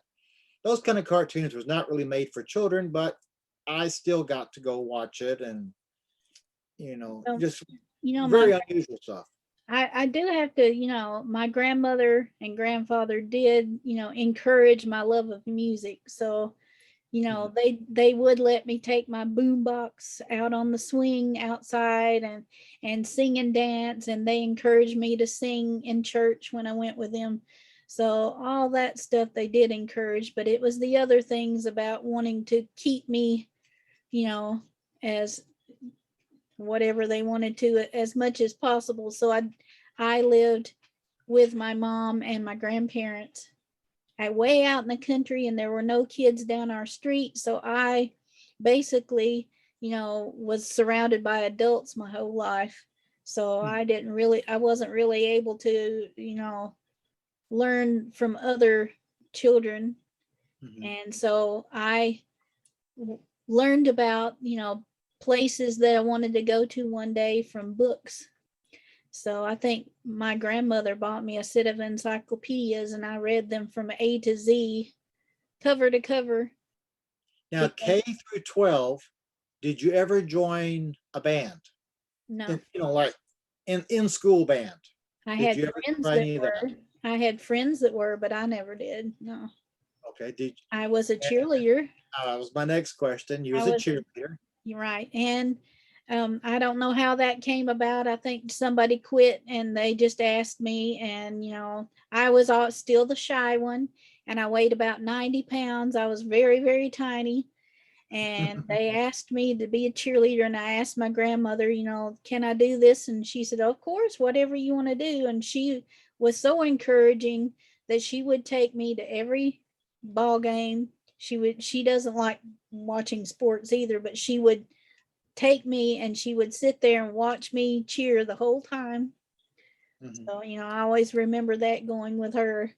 those kind of cartoons was not really made for children, but I still got to go watch it and So, just my very unusual stuff. I do have to, my grandmother and grandfather did, encourage my love of music. So, Mhm. they would let me take my boombox out on the swing outside and sing and dance, and they encouraged me to sing in church when I went with them. So all that stuff they did encourage, but it was the other things about wanting to keep me, you know, as whatever they wanted to as much as possible. So I lived with my mom and my grandparents way out in the country, and there were no kids down our street. So I basically, was surrounded by adults my whole life. So Mhm. I wasn't really able to, learn from other children. Mhm. And so learned about, places that I wanted to go to one day from books. So I think my grandmother bought me a set of encyclopedias and I read them from A to Z, cover to cover. Now, Because K through 12, did you ever join a band? no, Like in school band. I Did had you ever friends try that any of that? were. I had friends that were, but I never did. No, Okay. Did I was a and cheerleader. that was my next question. You I was a was. cheerleader. You're right, and I don't know how that came about. I think somebody quit and they just asked me, and I was still the shy one, and I weighed about 90 pounds. I was very, very tiny, and they asked me to be a cheerleader, and I asked my grandmother, can I do this? And she said, of course, whatever you want to do. And she was so encouraging that she would take me to every ball game. She doesn't like watching sports either, but she would take me and she would sit there and watch me cheer the whole time. Mhm. So, I always remember that going with her.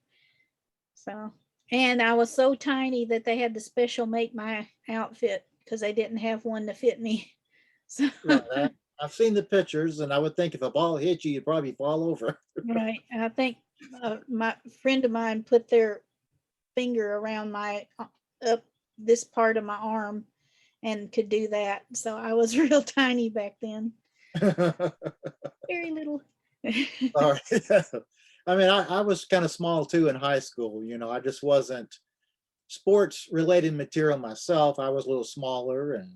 So, and I was so tiny that they had to special make my outfit because they didn't have one to fit me. So, Right. I've seen the pictures, and I would think if a ball hit you, you'd probably fall over. right. I think my friend of mine put their finger around my up this part of my arm and could do that. So I was real tiny back then, very little. All right. I mean, I was kind of small too in high school. I just wasn't sports related material myself. I was a little smaller, and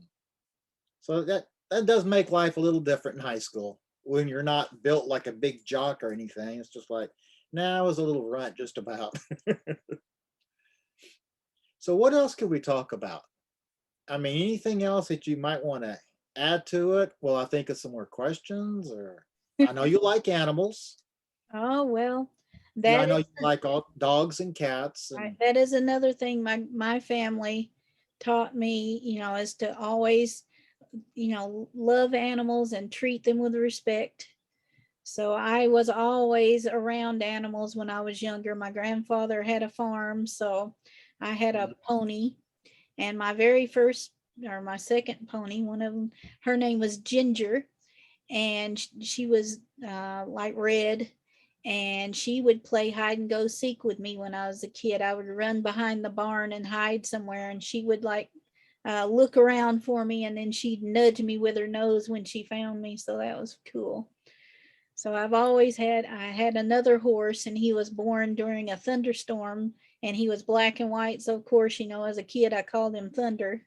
so that does make life a little different in high school when you're not built like a big jock or anything. It's just like, nah, I was a little runt just about. So what else could we talk about? I mean, anything else that you might want to add to it? Well, I think of some more questions, or I know you like animals. Oh well, Yeah, I that know is you like all dogs and cats, and that is another thing my family taught me, is to always, love animals and treat them with respect. So I was always around animals when I was younger. My grandfather had a farm, so I had a Mhm. pony, and my very first or my second pony, one of them, her name was Ginger, and she was like red, and she would play hide and go seek with me when I was a kid. I would run behind the barn and hide somewhere, and she would like look around for me, and then she'd nudge me with her nose when she found me. So that was cool. So I had another horse, and he was born during a thunderstorm, and he was black and white. So of course, as a kid, I called him Thunder.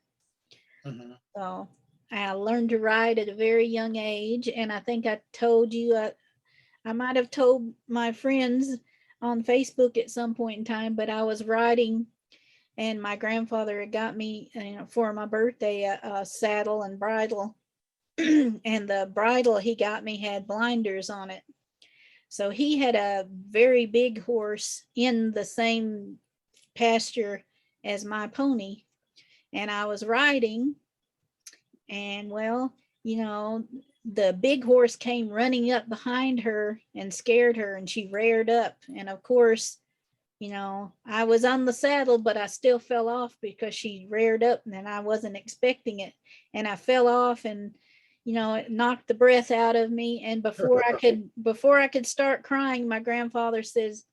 Mhm. So I learned to ride at a very young age. And I think I told you, I might have told my friends on Facebook at some point in time, but I was riding, and my grandfather had got me, for my birthday, a saddle and bridle. And the bridle he got me had blinders on it. So he had a very big horse in the same pasture as my pony. And I was riding, and well, the big horse came running up behind her and scared her, and she reared up. And of course, I was on the saddle, but I still fell off because she reared up and I wasn't expecting it. And I fell off, and it knocked the breath out of me. And before I could start crying, my grandfather says,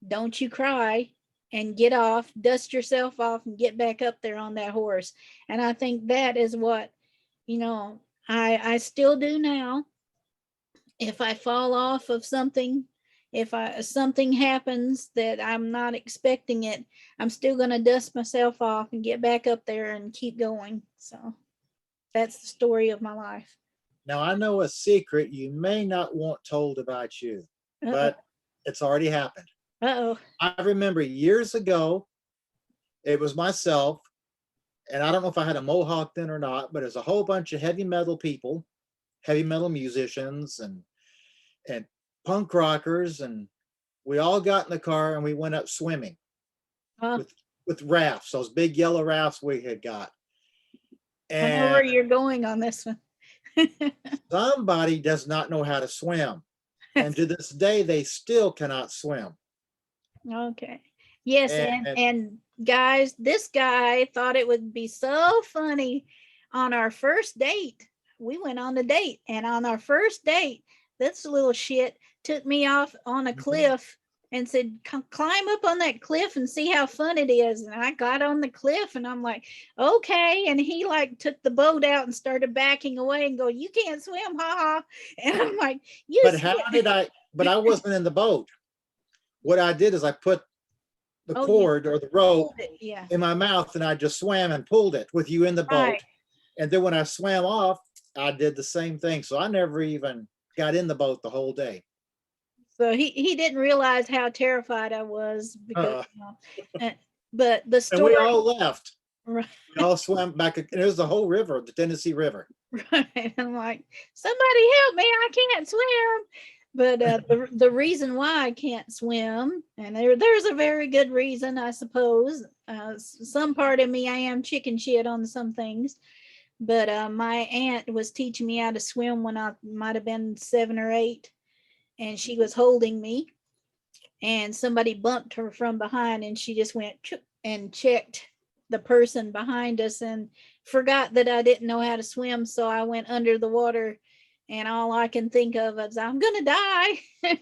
"Don't you cry, and get off, dust yourself off, and get back up there on that horse." And I think that is what, I still do now. If I fall off of something, if something happens that I'm not expecting it, I'm still going to dust myself off and get back up there and keep going. So that's the story of my life. Now, I know a secret you may not want told about you, Uh-oh. but it's already happened. Uh-oh. I remember years ago, it was myself, and I don't know if I had a mohawk then or not, but it's a whole bunch of heavy metal people, heavy metal musicians, and punk rockers, and we all got in the car and we went up swimming Oh, with rafts, those big yellow rafts we had got. I know And where you're going on this one. somebody does not know how to swim. And to this day, they still cannot swim. Okay. Yes, and And and guys, this guy thought it would be so funny on our first date. We went on a date, and on our first date, this little shit took me off on a cliff and said, Climb up on that cliff and see how fun it is." And I got on the cliff, and I'm like, "Okay." And he like took the boat out and started backing away and go, "You can't swim, haha." And I'm like, "You but how did I? But I wasn't in the boat. What I did is I put the cord or the rope yeah, in my mouth, and I just swam and pulled it with you in the boat. right." And then when I swam off, I did the same thing. So I never even got in the boat the whole day. So he didn't realize how terrified I was because, Uh, but the and we story, all left. right, We all swam back. And it was the whole river, the Tennessee River. right. I'm like, "Somebody help me! I can't swim." But the reason why I can't swim, and there's a very good reason, I suppose. Some part of me, I am chicken shit on some things, but my aunt was teaching me how to swim when I might have been 7 or 8, and she was holding me, and somebody bumped her from behind, and she just went and checked the person behind us and forgot that I didn't know how to swim. So I went under the water, and all I can think of is, "I'm gonna die."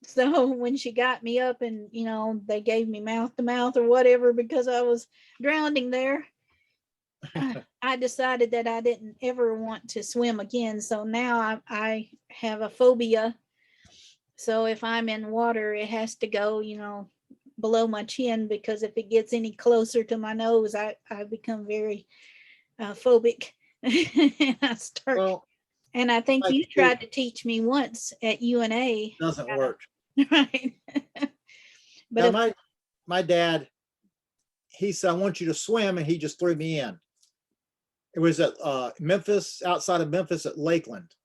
So when she got me up, and they gave me mouth to mouth or whatever because I was drowning there, I decided that I didn't ever want to swim again. So now I have a phobia. So if I'm in water, it has to go, below my chin, because if it gets any closer to my nose, I become very phobic. And I start. Well, And I think like you it tried to teach me once at UNA. doesn't work. Right. But Now, my dad, he said, "I want you to swim," and he just threw me in. It was at Memphis, outside of Memphis at Lakeland.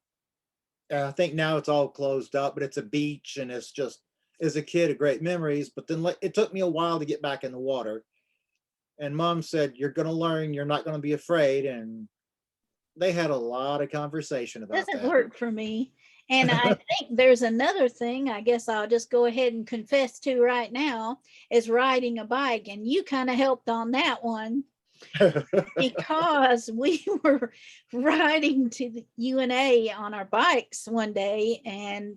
And I think now it's all closed up, but it's a beach, and it's just, as a kid, a great memories. But then it took me a while to get back in the water. And Mom said, "You're going to learn. You're not going to be afraid." And they had a lot of conversation about doesn't that. work for me. And I think there's another thing, I guess I'll just go ahead and confess to right now, is riding a bike. And you kind of helped on that one. because we were riding to the UNA on our bikes one day, and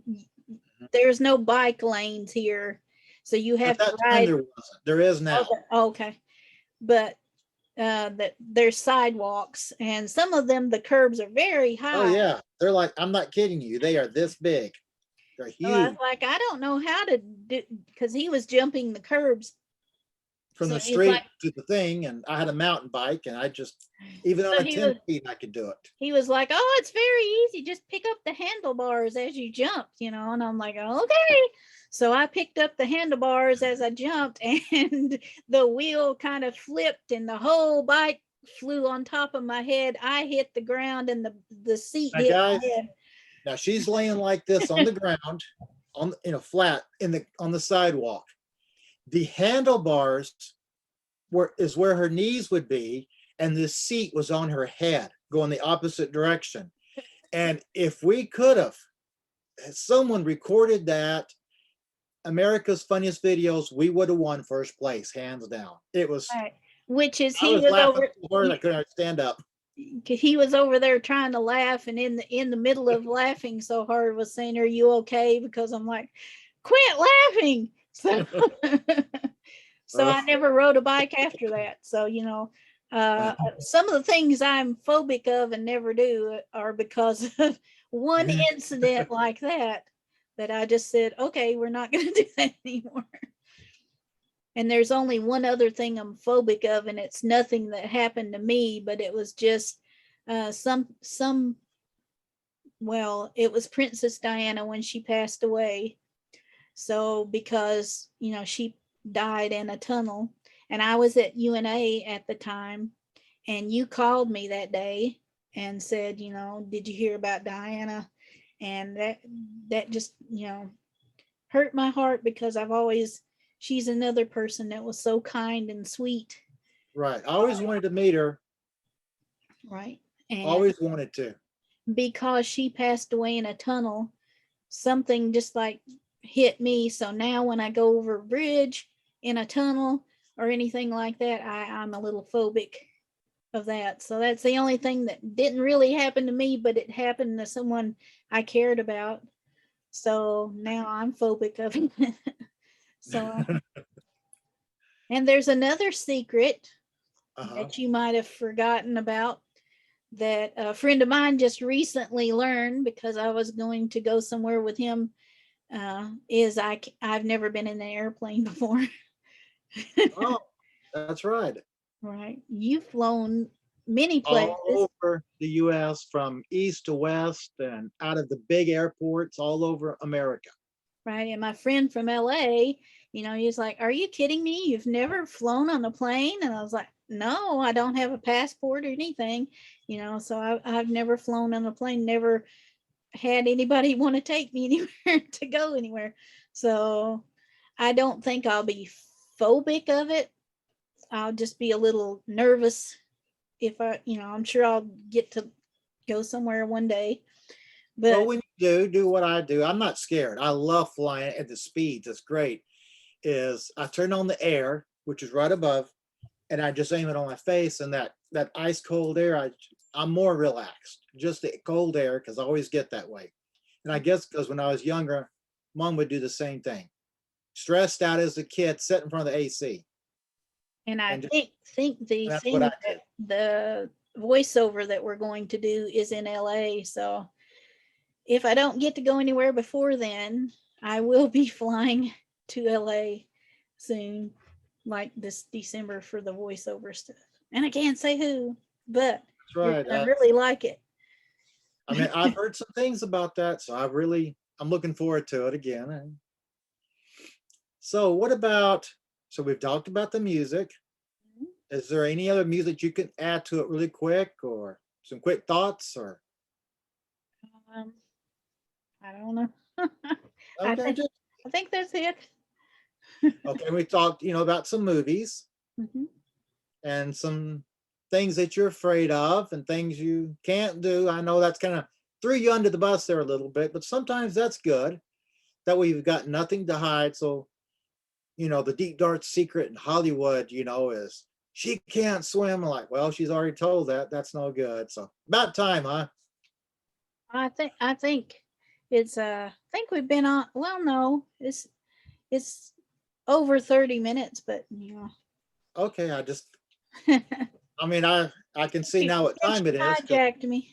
there's no bike lanes here, so you At have to that time, ride. there wasn't. There is now. Okay, okay. But that there's sidewalks, and some of them the curbs are very Oh high. yeah, they're like, I'm not kidding you. They are this big. They're So I was huge. like, I don't know how to do, because he was jumping the curbs. From So the he's like, street to the thing, and I had a mountain bike, and I just, even on so a 10 feet, I could do it. he was like, oh, it's very easy. Just pick up the handlebars as you jump, And I'm like, okay. So I picked up the handlebars as I jumped, and the wheel kind of flipped, and the whole bike flew on top of my head. I hit the ground, and the seat Now, hit guys, my head. now she's laying like this on the ground, on flat on the sidewalk. The handlebars is where her knees would be, and the seat was on her head, going the opposite direction. And if we could have, someone recorded that, America's Funniest Videos, we would have won first place, hands down. It was, Right. Which is I he was was laughing over so hard I couldn't stand up. he was over there trying to laugh, and in the middle of laughing so hard was saying, are you okay? Because I'm like, quit laughing. So so I never rode a bike after that. So some of the things I'm phobic of and never do are because of one incident like that I just said, okay, we're not going to do that anymore. And there's only one other thing I'm phobic of, and it's nothing that happened to me, but it was just well, it was Princess Diana when she passed away. So because, she died in a tunnel, and I was at UNA at the time, and you called me that day and said, did you hear about Diana? And that just, hurt my heart, because she's another person that was so kind and sweet. Right. I always wanted to meet her. Right. And Always wanted to. because she passed away in a tunnel, something just like hit me. So now when I go over a bridge in a tunnel or anything like that, I'm a little phobic of that. So that's the only thing that didn't really happen to me, but it happened to someone I cared about. So now I'm phobic of it. So, and there's another secret that you might have forgotten about, that a friend of mine just recently learned, because I was going to go somewhere with him, is I've never been in an airplane before. Oh, that's right. Right. You've flown many All places. over the US, from east to west, and out of the big airports all over America. Right. And my friend from LA, he was like, are you kidding me? You've never flown on a plane? And I was like, no, I don't have a passport or anything, so I've never flown on a plane, never had anybody want to take me anywhere to go anywhere. So I don't think I'll be phobic of it. I'll just be a little nervous if I'm sure I'll get to go somewhere one day. But Well, when you do what I do, I'm not scared. I love flying at the speeds. It's great. Is I turn on the air, which is right above, and I just aim it on my face, and that ice cold air, I'm more relaxed. Just the cold air, because I always get that way. And I guess because when I was younger, mom would do the same thing. Stressed out as a kid, sit in front of the AC. and I And just, think the that's what thing I did. that the voiceover that we're going to do is in LA. So if I don't get to go anywhere before then, I will be flying to LA soon, like this December, for the voiceover stuff. And I can't say who, but That's you're right. gonna really like it. I mean, I've heard some things about that, so I'm looking forward to it again. So what about, so we've talked about the music. Is there any other music you can add to it really quick, or some quick thoughts, or? Um, I don't know. I Okay, think just, I think that's it. okay, we talked, about some movies Mhm. and some things that you're afraid of and things you can't do. I know that's kind of threw you under the bus there a little bit, but sometimes that's good. That way you've got nothing to hide. So, the deep dark secret in Hollywood, is she can't swim. I'm like, well, she's already told that. That's no good. So about time, huh? I think it's I think we've been on, well, no, it's over 30 minutes, but Okay, you I mean, I can see now what guess time you it is. hijacked me.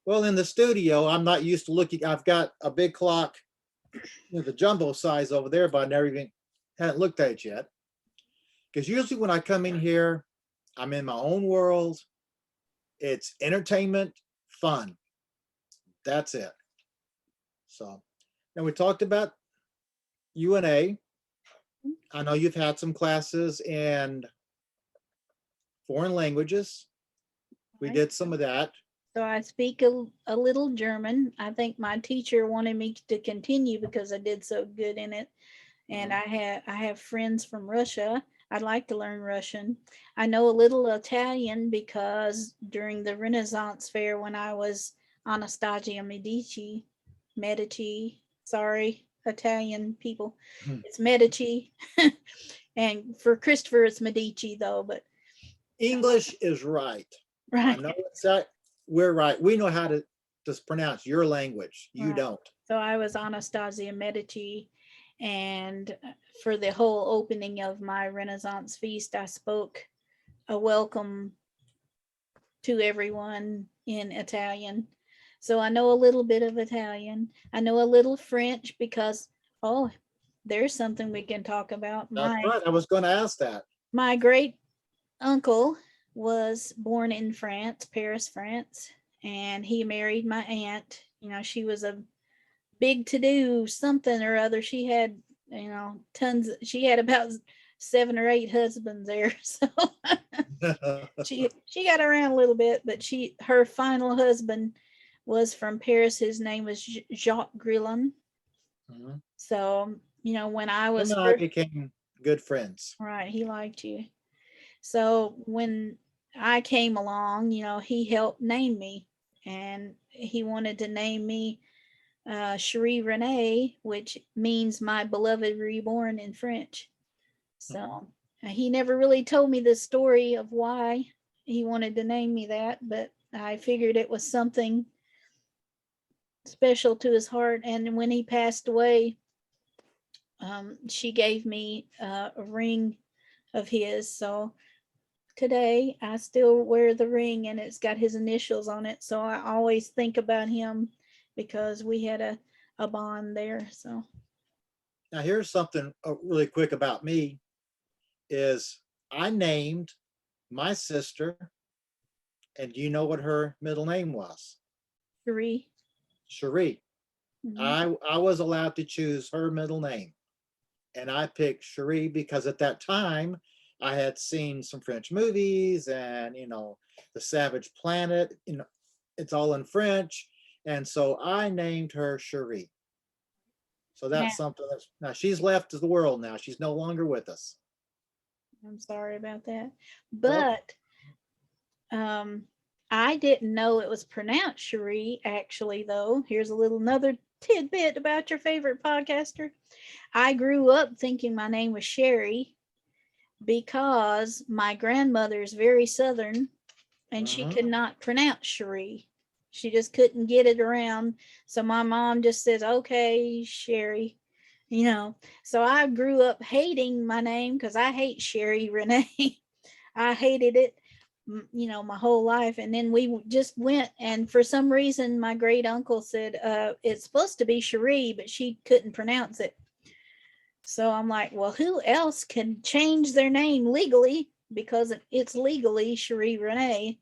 Well, in the studio, I'm not used to looking. I've got a big clock, the jumbo size over there, but I never even hadn't looked at it yet. Because usually when I come in here, I'm in my own world. It's entertainment, fun. That's it. So now we talked about UNA. I know you've had some classes in foreign languages. We Right. did some of that. So I speak a little German. I think my teacher wanted me to continue because I did so good in it. And Mhm. I have friends from Russia. I'd like to learn Russian. I know a little Italian because during the Renaissance fair when I was Anastasia Medici, sorry, Italian people, it's Medici. And for Christopher, it's Medici though, but English is right. I right, know it's that we're right. We know how to just pronounce your language. You right. don't. So I was Anastasia Medici, and for the whole opening of my Renaissance feast, I spoke a welcome to everyone in Italian. So I know a little bit of Italian. I know a little French because, oh, there's something we can talk about. That's My right. I was going to ask that. my great uncle was born in France, Paris, France, and he married my aunt. She was a big to do something or other. She had, tons. She had about 7 or 8 husbands there. So she got around a little bit, but her final husband was from Paris. His name was Jacques Grillon. Mhm. So when I Him was and I first, became good friends. right, he liked you. So when I came along, he helped name me, and he wanted to name me Cherie Renee, which means my beloved reborn in French. Mhm. So he never really told me the story of why he wanted to name me that, but I figured it was something special to his heart. And when he passed away, she gave me a ring of his. So today I still wear the ring and it's got his initials on it. So I always think about him because we had a bond there. So Now, here's something really quick about me is I named my sister, and do you know what her middle name was? Cherie. Cherie. Mhm. I was allowed to choose her middle name, and I picked Cherie because at that time I had seen some French movies, and the Savage Planet. It's all in French, and so I named her Cherie. So Now, that's something that's now she's left the world now. She's no longer with us. I'm sorry about that. Well, But um, I didn't know it was pronounced Cherie, actually, though. Here's a little another tidbit about your favorite podcaster. I grew up thinking my name was Sherry because my grandmother is very southern and she mhm. could not pronounce Cherie. She just couldn't get it around. So my mom just says, okay, Sherry. So I grew up hating my name because I hate Cherri Renee. I hated it, my whole life. And then we just went, and for some reason, my great uncle said, it's supposed to be Cherie, but she couldn't pronounce it. So I'm like, well, who else can change their name legally? Because it's legally Cherie Renee.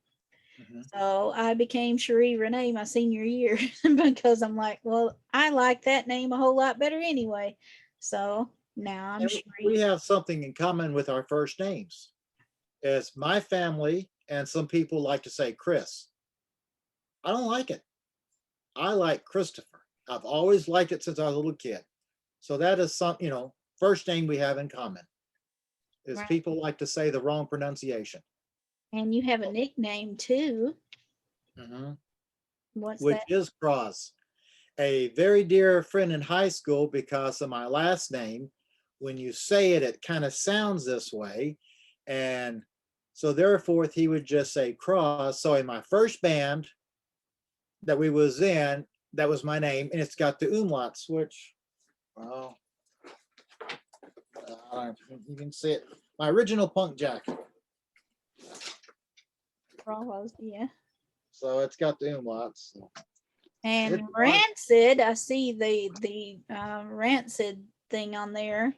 Mhm. So I became Cherie Renee my senior year because I'm like, well, I like that name a whole lot better anyway. So now I'm And we Cherie. have something in common with our first names. Is my family and some people like to say Chris. I don't like it. I like Christopher. I've always liked it since I was a little kid. So that is some, first name we have in common is Right. people like to say the wrong pronunciation. And you have a nickname too. Mhm. What's Which that? is Cross, a very dear friend in high school because of my last name. When you say it, it kind of sounds this way. And So therefore, he would just say Cross. So in my first band that we was in, that was my name, and it's got the umlauts, which, well, you can see it. My original punk jacket. Yeah. So it's got the umlauts. And Rancid, I see the Rancid thing on there.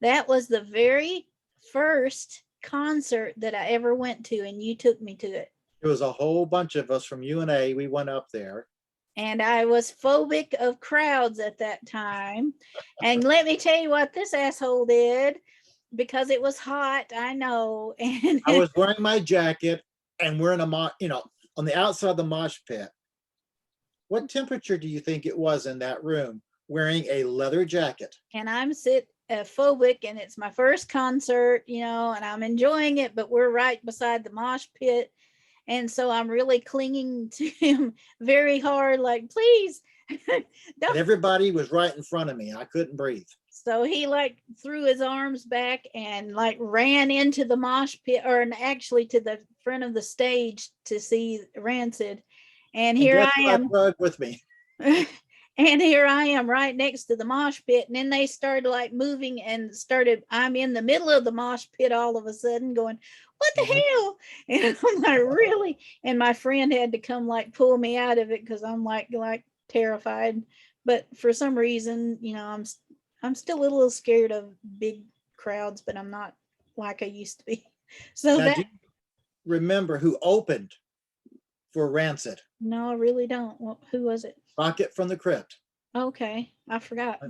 That was the very first concert that I ever went to, and you took me to it. It was a whole bunch of us from UNA. We went up there. And I was phobic of crowds at that time. And let me tell you what this asshole did, because it was hot, I know. And I was wearing my jacket, and we're in a, on the outside of the mosh pit. What temperature do you think it was in that room wearing a leather jacket? And I'm phobic, and it's my first concert, and I'm enjoying it, but we're right beside the mosh pit. And so I'm really clinging to him very hard, like, please. And everybody was right in front of me. I couldn't breathe. So he threw his arms back and ran into the mosh pit, or actually to the front of the stage to see Rancid. And here I am with me. And here I am right next to the mosh pit. And then they started moving and I'm in the middle of the mosh pit all of a sudden going, what the hell? And I'm like, really? And my friend had to come pull me out of it, because I'm like terrified. But for some reason, I'm still a little scared of big crowds, but I'm not like I used to be. So now, do you remember who opened for Rancid? No, I really don't. Well, who was it? Rocket from the Crypt. Okay, I forgot.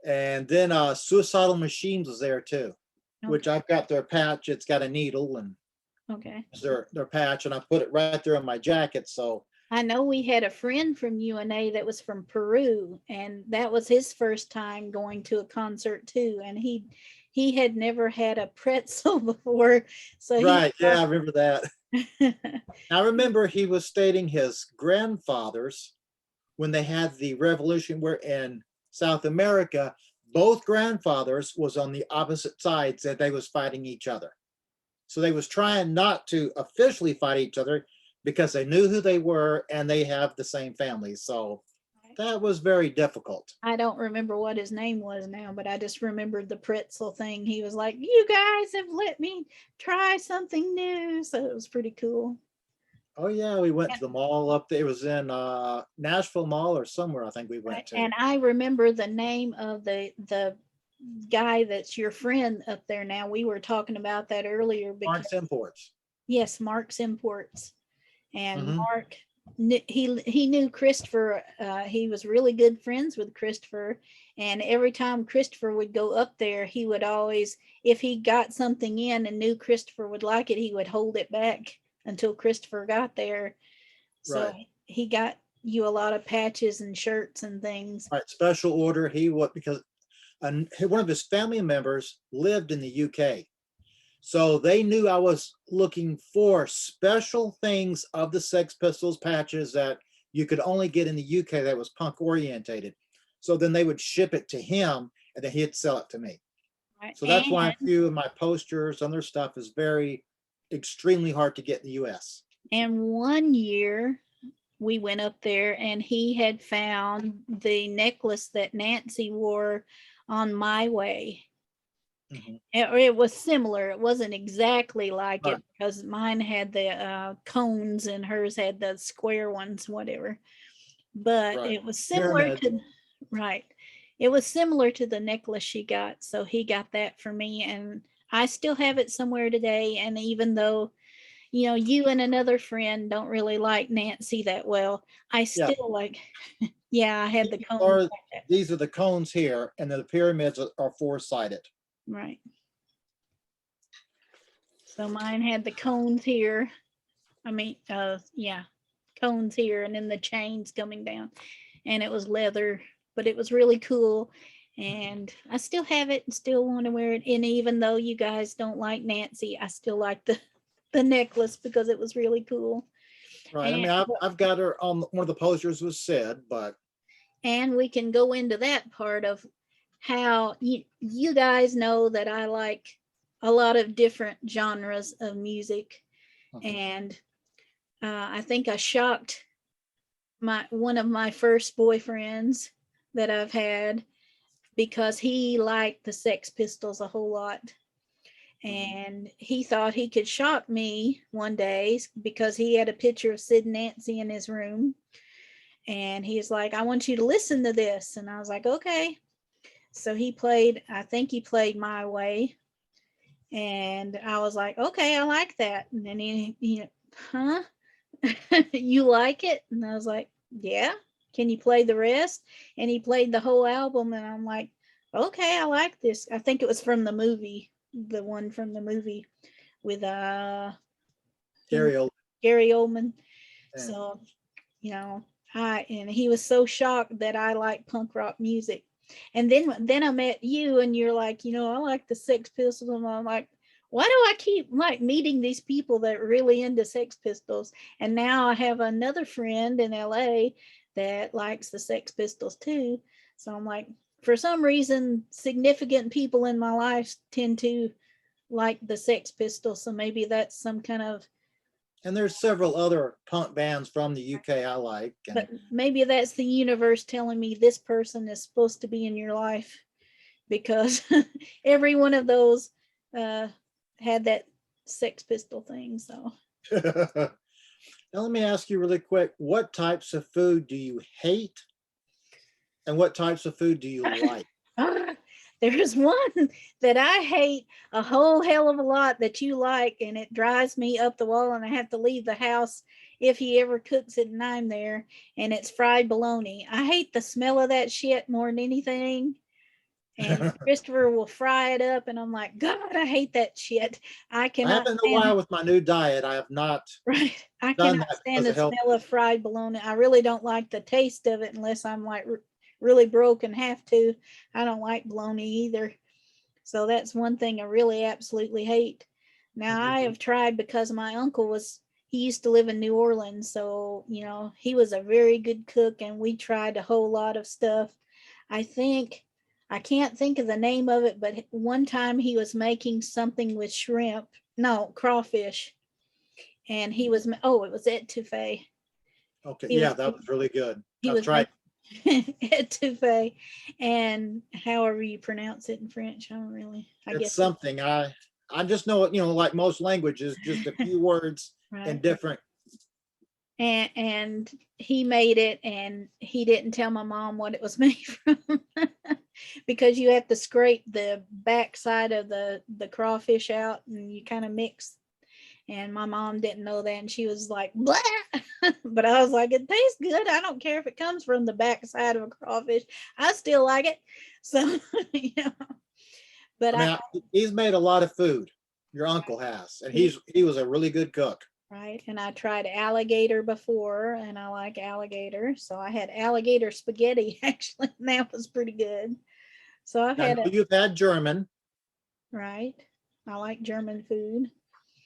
And then Suicidal Machines was there too, which I've got their patch. It's got a needle, and their patch, and I put it right there on my jacket. So I know we had a friend from UNA that was from Peru, and that was his first time going to a concert too. And he had never had a pretzel before. So right, yeah, I remember that. I remember he was stating his grandfathers, when they had the revolution where in South America, both grandfathers was on the opposite sides, that they was fighting each other. So they was trying not to officially fight each other, because they knew who they were and they have the same family. So that was very difficult. I don't remember what his name was now, but I just remembered the pretzel thing. He was like, you guys have let me try something new. So it was pretty cool. Oh yeah, we went to the mall up there. It was in Nashville Mall or somewhere, I think we went to. And I remember the name of the guy that's your friend up there now. We were talking about that earlier. Mark's Imports. Yes, Mark's Imports. And Mark, he knew Christopher. He was really good friends with Christopher. And every time Christopher would go up there, he would always, if he got something in and knew Christopher would like it, he would hold it back until Christopher got there. So he got you a lot of patches and shirts and things. Right, special order. Because one of his family members lived in the UK. So they knew I was looking for special things of the Sex Pistols patches that you could only get in the UK that was punk orientated. So then they would ship it to him, and then he'd sell it to me. Right. So that's why a few of my posters and their stuff is extremely hard to get in the US. And one year we went up there, and he had found the necklace that Nancy wore on My Way. It was similar. It wasn't exactly like it, because mine had the cones and hers had the square ones, whatever. But it was similar to It was similar to the necklace she got. So he got that for me, and I still have it somewhere today. And even though, you and another friend don't really like Nancy that well, I still I had the cones. These are the cones here, and the pyramids are four-sided. Right. So mine had the cones here. Cones here, and then the chains coming down, and it was leather, but it was really cool. And I still have it and still want to wear it. And even though you guys don't like Nancy, I still like the necklace, because it was really cool. Right. And, I've got her on one of the posters was Sid, but. And we can go into that part of how you guys know that I like a lot of different genres of music. Mhm. And I think I shocked one of my first boyfriends that I've had because he liked the Sex Pistols a whole lot. And he thought he could shock me one day because he had a picture of Sid and Nancy in his room. And he's like, I want you to listen to this. And I was like, okay. So he played, I think he played My Way. And I was like, okay, I like that. And then huh? You like it? And I was like, yeah. Can you play the rest? And he played the whole album. And I'm like, okay, I like this. I think it was from the movie, the one from the movie with Gary Oldman. Gary Oldman. Yeah. So, you know, and he was so shocked that I like punk rock music. And then I met you and you're like, I like the Sex Pistols. And I'm like, why do I keep like meeting these people that are really into Sex Pistols? And now I have another friend in LA that likes the Sex Pistols too. So I'm like, for some reason, significant people in my life tend to like the Sex Pistols. So maybe that's some kind of, And there's several other punk bands from the UK I like. but maybe that's the universe telling me this person is supposed to be in your life, because every one of those had that Sex Pistol thing. So Now let me ask you really quick, what types of food do you hate and what types of food do you like? there's one that I hate a whole hell of a lot that you like, and it drives me up the wall, and I have to leave the house if he ever cooks it and I'm there, and it's fried bologna. I hate the smell of that shit more than anything. And Christopher will fry it up, and I'm like, God, I hate that shit. I I cannot haven't in a stand while with my new diet. I have not right. I done cannot that stand because the of health. smell of fried bologna. I really don't like the taste of it unless I'm like really broke and have to. I don't like bologna either. So that's one thing I really absolutely hate. Now I have tried, because my uncle he used to live in New Orleans. So, he was a very good cook, and we tried a whole lot of stuff. I can't think of the name of it, but one time he was making something with shrimp, no, crawfish. And it was etouffee. Okay, He yeah, was, that was really good. he I've was tried. making etouffee, and however you pronounce it in French, I It's guess something I just know it, like most languages, just a few words in right. different. And he made it, and he didn't tell my mom what it was made from, because you have to scrape the backside of the crawfish out, and you kind of mix. And my mom didn't know that, and she was like, blah. But I was like, it tastes good. I don't care if it comes from the backside of a crawfish. I still like it. So, but I mean, he's made a lot of food. Your uncle has, and he was a really good cook. Right. And I tried alligator before, and I like alligator. So I had alligator spaghetti actually, and that was pretty good. So I've I had know you've had German, right. I like German food.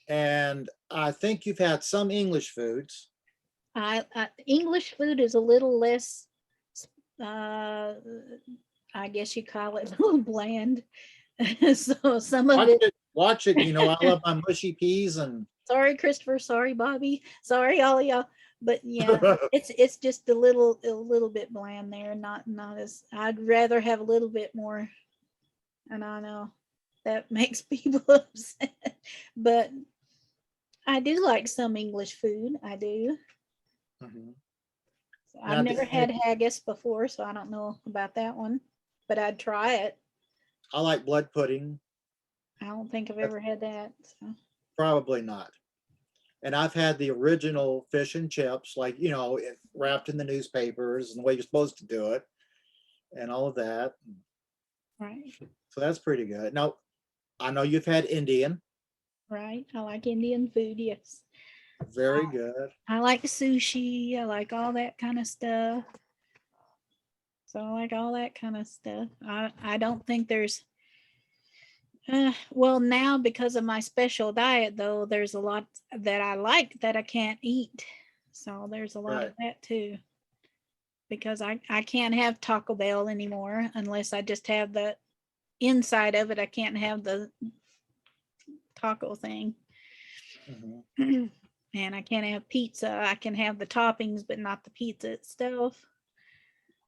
and I think you've had some English foods. English food is a little less, uh, I guess you call it a little bland. So some of Watch it. I love my mushy peas and. Sorry, Christopher. Sorry, Bobby. Sorry, all of y'all. But yeah, it's just a little bit bland there. Not as, I'd rather have a little bit more. And I know that makes people upset, but I do like some English food. I do. Mm-hmm. So I've never had haggis before, so I don't know about that one, but I'd try it. I like blood pudding. I don't think I've ever had that. So. Probably not. And I've had the original fish and chips, like, wrapped in the newspapers and the way you're supposed to do it and all of that. Right. So that's pretty good. Now, I know you've had Indian. Right. I like Indian food. Yes. Very good. I like sushi. I like all that kind of stuff. So I like all that kind of stuff. I don't think there's, well, now because of my special diet, though, there's a lot that I like that I can't eat. So there's a lot of that too. Because I can't have Taco Bell anymore unless I just have the inside of it. I can't have taco thing. Mhm. And I can't have pizza. I can have the toppings, but not the pizza itself.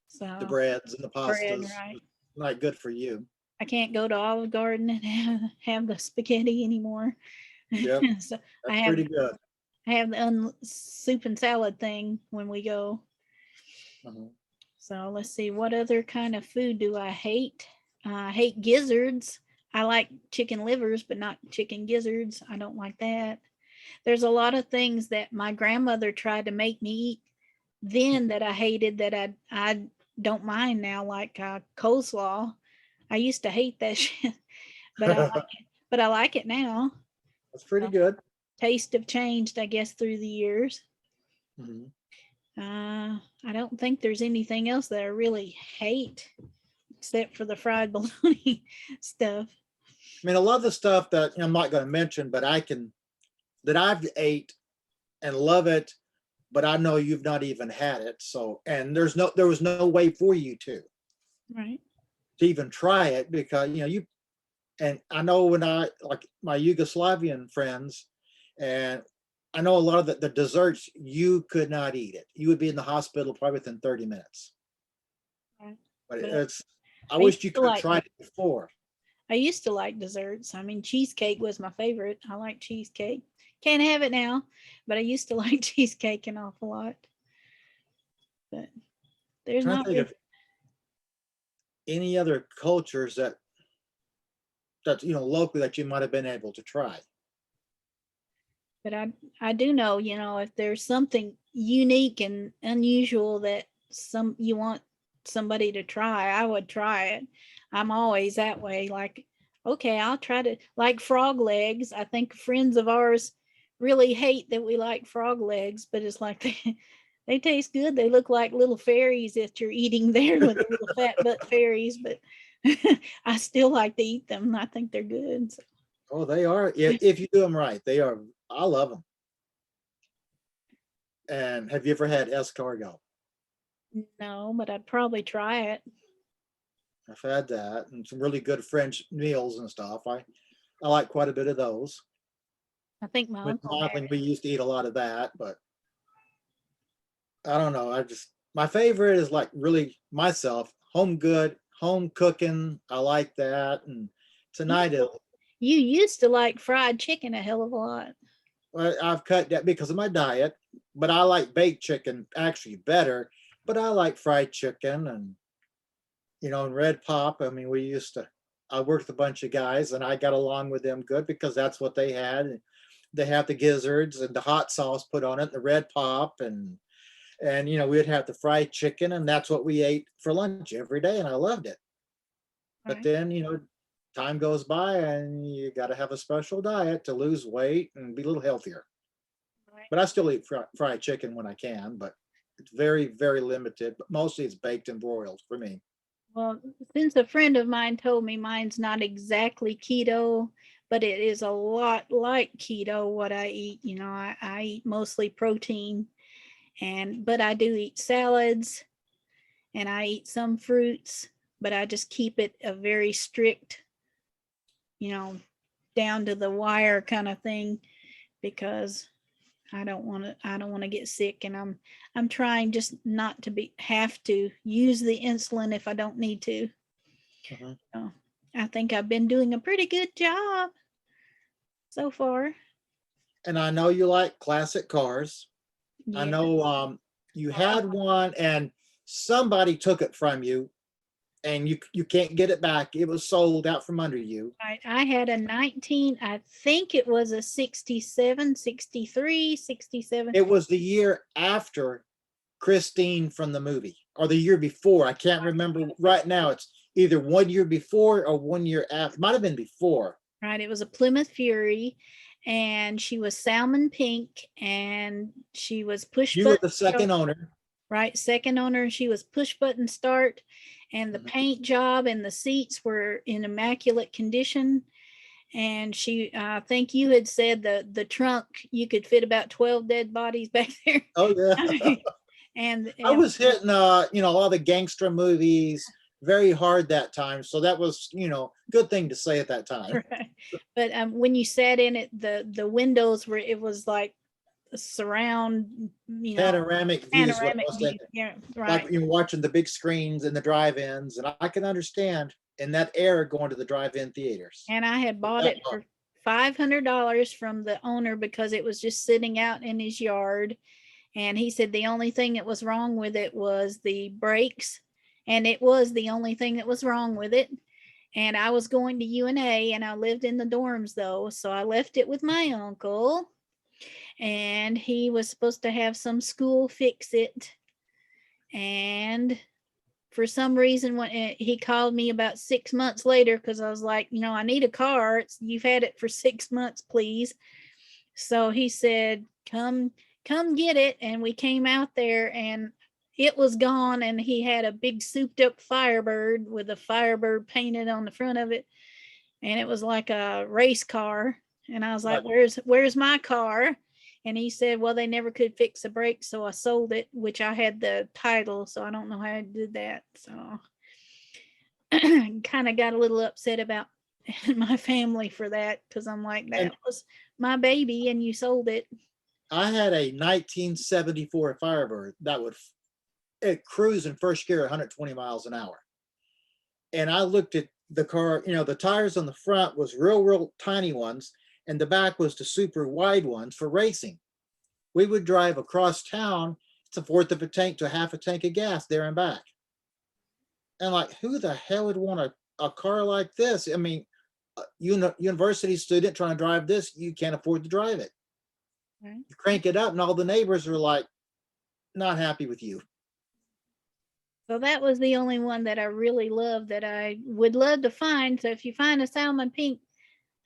The So breads and the bread, pastas, right? not good for you. I can't go to Olive Garden and have the spaghetti anymore. Yep, So I that's have pretty good. I have the soup and salad thing when we go. Mhm. So let's see, what other kind of food do I hate? I hate gizzards. I like chicken livers, but not chicken gizzards. I don't like that. There's a lot of things that my grandmother tried to make me eat then that I hated that I don't mind now, like coleslaw. I used to hate that shit, but I like it now. That's pretty So, good. taste have changed, I guess, through the years. Mhm. I don't think there's anything else that I really hate except for the fried bologna stuff. I mean, a lot of the stuff that I'm not going to mention, but that I've ate and love it, but I know you've not even had it. So, and there was no way for you Right. to even try it because and I know when I like my Yugoslavian friends, and I know a lot of the desserts you could not eat it. You would be in the hospital probably within 30 minutes. Right. But But I I used wished you to could have like tried it before. I used to like desserts. I mean, cheesecake was my favorite. I like cheesecake. Can't have it now, but I used to like cheesecake an awful lot. But I'm there's trying to not think really, of any other cultures that locally that you might have been able to try. but I do know, if there's something unique and unusual that you want somebody to try, I would try it. I'm always that way. Like, okay, I'll try to like frog legs. I think friends of ours really hate that we like frog legs, but it's like they taste good. They look like little fairies that you're eating there with the little fat butt fairies, but I still like to eat them. I think they're good. So, Oh, they are. If you do them right, they are. I love them. And have you ever had escargot? no, but I'd probably try it. I've had that and some really good French meals and stuff. I like quite a bit of those. I think my With uncle had modeling, we it. used to eat a lot of that, but I don't know. My favorite is like really myself, home good, home cooking. I like that. And You tonight you used to like fried chicken a hell of a lot. I've cut that because of my diet, but I like baked chicken actually better. But I like fried chicken and red pop. I mean, I worked with a bunch of guys and I got along with them good because that's what they had. They have the gizzards and the hot sauce put on it, the red pop, and we'd have the fried chicken, and that's what we ate for lunch every day, and I loved it. But Right. then time goes by, and you got to have a special diet to lose weight and be a little healthier. Right. But I still eat fried chicken when I can, but it's very, very limited. But mostly it's baked and broiled for me. Well, since a friend of mine told me mine's not exactly keto, but it is a lot like keto what I eat. I eat mostly protein but I do eat salads and I eat some fruits, but I just keep it a very strict, you know, down to the wire kind of thing because I don't want to get sick, and I'm trying just not to have to use the insulin if I don't need to. Mhm. So I think I've been doing a pretty good job so far. And I know you like classic cars. I Yeah. know you had one and somebody took it from you and you can't get it back. It was sold out from under you. I had a 19, I think it was a 67, 63, 67. It was the year after Christine from the movie or the year before. I can't remember right now. It's either 1 year before or 1 year after. It might have been before. Right. It was a Plymouth Fury, and she was salmon pink, and she was push You were button the start. second owner. Right, second owner, and she was push button start, and the Mhm. paint job and the seats were in immaculate condition. And I think you had said the trunk you could fit about 12 dead bodies back there. Oh yeah. and I and was hitting a lot of the gangster movies, very hard that time. So that was, good thing to say at that time. Right. But when you sat in it, the windows were, it was like a surround, Panoramic view is what I panoramic was view. thinking. Yeah, Like right. you're watching the big screens in the drive-ins, and I can understand in that era going to the drive-in theaters. And I had bought it for $500 from the owner because it was just sitting out in his yard. And he said the only thing that was wrong with it was the brakes. And it was the only thing that was wrong with it. And I was going to UNA and I lived in the dorms though. So I left it with my uncle and he was supposed to have some school fix it. And for some reason, when he called me about 6 months later, because I was like, I need a car. You've had it for 6 months, please. So he said, come get it. And we came out there and it was gone. And he had a big souped up Firebird with a Firebird painted on the front of it. And it was like a race car. And I was like, where's my car? And he said, well, they never could fix the brakes. So I sold it, which I had the title. So I don't know how I did that. So kind of got a little upset about my family for that. Cause I'm like, that was my baby and you sold it. I had a 1974 Firebird that would cruise in first gear 120 miles an hour. And I looked at the car, the tires on the front was real tiny ones, and the back was the super wide ones for racing. We would drive across town. It's a fourth of a tank to half a tank of gas there and back. And like, who the hell would want a car like this? I mean, university student trying to drive this, you can't afford to drive it. Right. You crank it up and all the neighbors are like, not happy with you. So that was the only one that I really loved that I would love to find. So if you find a salmon pink,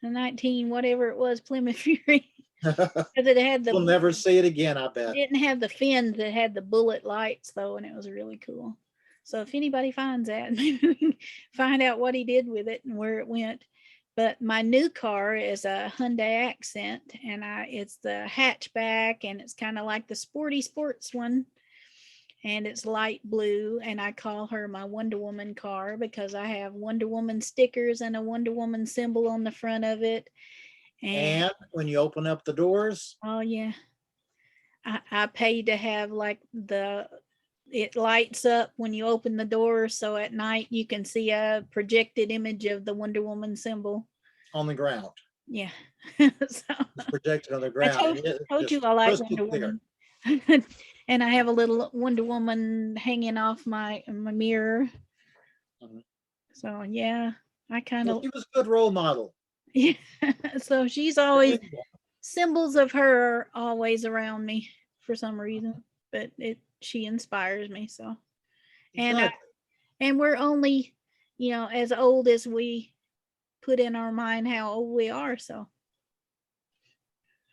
a 19, whatever it was, Plymouth Fury, because it had we'll never see it again, I bet. It didn't have the fins, it had the bullet lights though, and it was really cool. So if anybody finds that, maybe we can find out what he did with it and where it went. But my new car is a Hyundai Accent, and it's the hatchback, and it's kind of like the sporty sports one. And it's light blue, and I call her my Wonder Woman car because I have Wonder Woman stickers and a Wonder Woman symbol on the front of it. And when you open up the doors, oh yeah, I paid to have like it lights up when you open the door, so at night you can see a projected image of the Wonder Woman symbol on the ground. Yeah. So, it's projected on the ground. I told you I like Wonder Woman. And I have a little Wonder Woman hanging off my mirror. Mm-hmm. So yeah, I kind of. She was a good role model. Yeah. So she's always symbols of her are always around me for some reason, but she inspires me. So, and and we're only, as old as we put in our mind how old we are. So.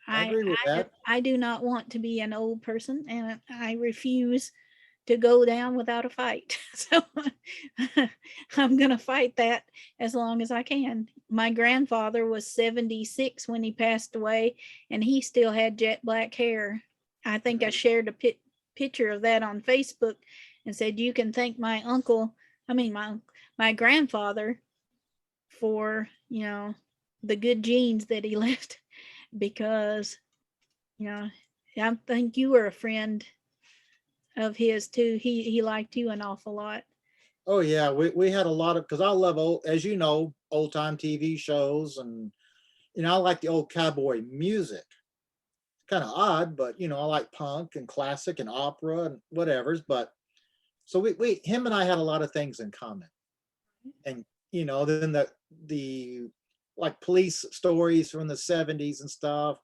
I agree with that. I do not want to be an old person, and I refuse to go down without a fight. So I'm going to fight that as long as I can. My grandfather was 76 when he passed away, and he still had jet black hair. I think I shared a picture of that on Facebook and said, you can thank my my grandfather for, the good genes that he left. Because I think you were a friend of his too. He liked you an awful lot. Oh yeah, we had a lot of, because I love old time TV shows, and I like the old cowboy music. Kind of odd, but I like punk and classic and opera and whatever's. But so him and I had a lot of things in common, and then the like police stories from the 70s and stuff,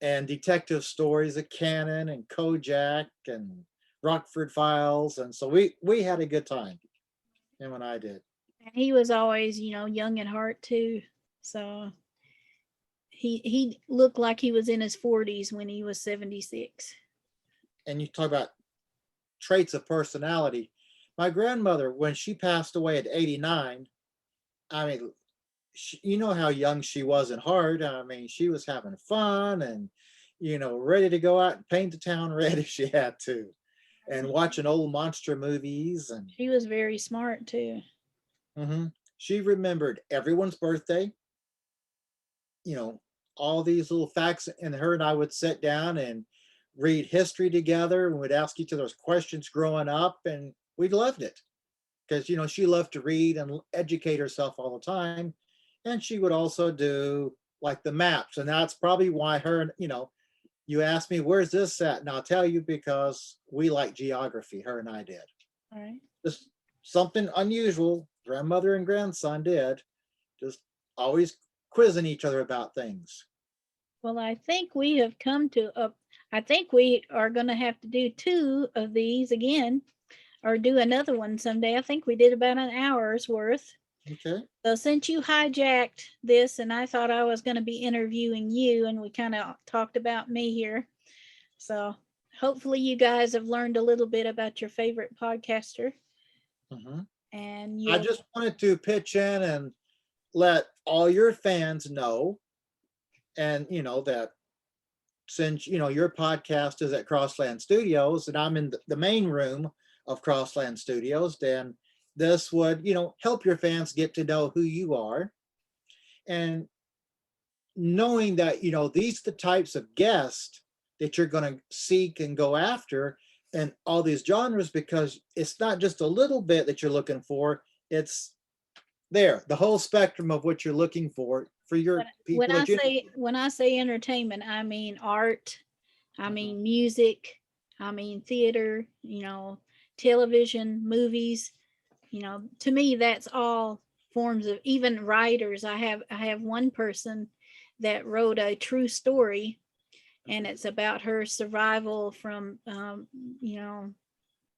and detective stories of Cannon and Kojak and Rockford Files. And so we had a good time, him and I did. And he was always, young at heart too. So he looked like he was in his 40s when he was 76. And you talk about traits of personality. My grandmother, when she passed away at 89, I mean, you know how young she was at heart. I mean, she was having fun and, ready to go out and paint the town red if she had to, and watching old monster movies. And she was very smart too. Hmm. She remembered everyone's birthday, you know, all these little facts, and her and I would sit down and read history together and would ask each other questions growing up, and we loved it because she loved to read and educate herself all the time, and she would also do like the maps, and that's probably why you asked me where's this at, and I'll tell you because we like geography. Her and I did. All right. Just something unusual. Grandmother and grandson did. Just always quizzing each other about things. Well, I think we have come to a, I think we are going to have to do two of these again or do another one someday. I think we did about an hour's worth. Okay. So since you hijacked this and I thought I was going to be interviewing you and we kind of talked about me here. So hopefully you guys have learned a little bit about your favorite podcaster Hmm. and I you'll, just wanted to pitch in and let all your fans know, and that since your podcast is at Crossland Studios and I'm in the main room of Crossland Studios, then this would help your fans get to know who you are, and knowing that these are the types of guests that you're going to seek and go after and all these genres, because it's not just a little bit that you're looking for, it's there the whole spectrum of what you're looking for when, your when people I that you. say when I say entertainment, I mean art, I Mhm. mean music, I mean theater, television, movies, to me that's all forms of, even writers. I have one person that wrote a true story and it's about her survival from you know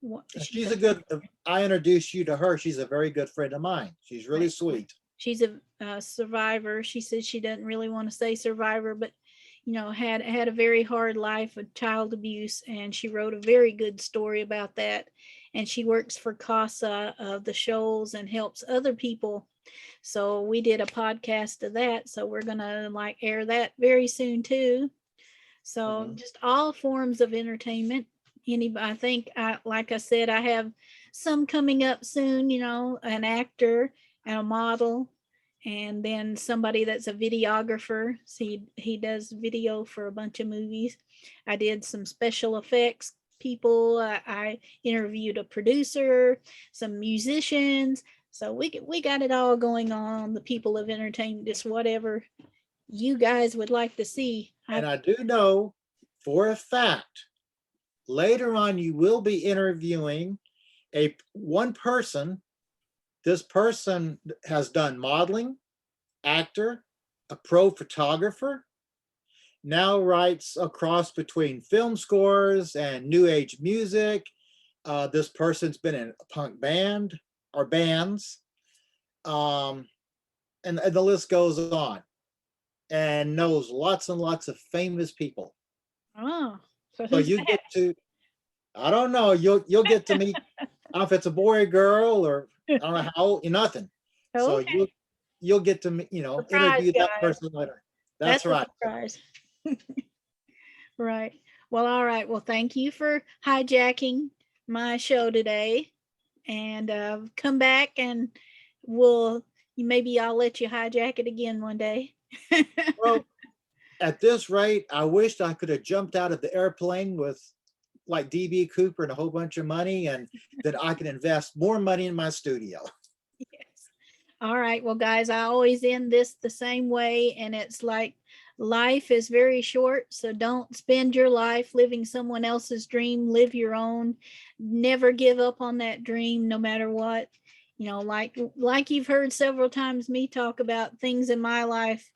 what she's She's a a good, I introduced you to her. She's a very good friend of mine. She's really right, sweet. she's a survivor. She says she doesn't really want to say survivor, but had a very hard life with child abuse, and she wrote a very good story about that. And she works for CASA of the Shoals and helps other people. So we did a podcast of that. So we're gonna like air that very soon too. So Hmm. just all forms of entertainment. I think like I said, I have some coming up soon, an actor and a model, and then somebody that's a videographer. So he does video for a bunch of movies. I did some special effects people. I interviewed a producer, some musicians. So we got it all going on. The people of entertainment, just whatever you guys would like to see. And I do know for a fact later on you will be interviewing a one person. This person has done modeling, actor, a pro photographer, now writes a cross between film scores and new age music. This person's been in a punk band or bands, um, and the list goes on, and knows lots and lots of famous people. Oh, so So who's you that? get to, I don't know, you'll get to meet, I don't know if it's a boy or girl, or I don't know how old, nothing. So Okay. you'll get to Surprise, interview that guys. person later. That's That's a right. surprise. Right. Well, all right. Well, thank you for hijacking my show today. And come back and we'll, maybe I'll let you hijack it again one day. Well, at this rate, I wished I could have jumped out of the airplane with like DB Cooper and a whole bunch of money, and that I can invest more money in my studio. Yes. All right. Well, guys, I always end this the same way. And it's like life is very short. So don't spend your life living someone else's dream. Live your own. Never give up on that dream, no matter what. Like you've heard several times me talk about things in my life,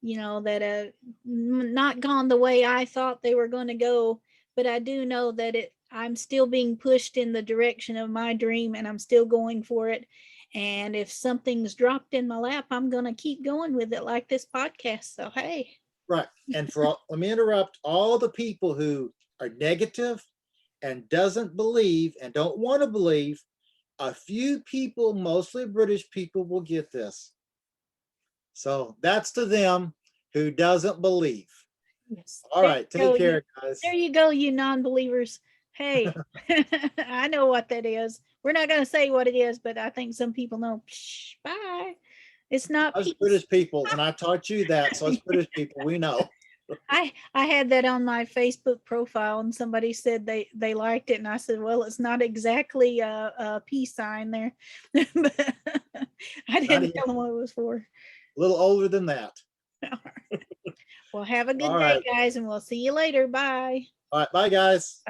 that have not gone the way I thought they were going to go. But I do know that I'm still being pushed in the direction of my dream and I'm still going for it. And if something's dropped in my lap, I'm going to keep going with it, like this podcast. So, hey. Right. And let me interrupt all the people who are negative and doesn't believe and don't want to believe. A few people, mostly British people, will get this. So that's to them who doesn't believe. Yes. All There right. you Take go. care, There guys. you go, you non believers. Hey, I know what that is. We're not going to say what it is, but I think some people know. Psh, bye. It's not Us peace. British people, and I taught you that, so us British people, we know. I had that on my Facebook profile, and somebody said they liked it, and I said, well, it's not exactly a peace sign there, but I Not didn't even tell them what it was for. a little older than that. Well, have a good All day, right. guys, and we'll see you later. Bye. All right. Bye, guys.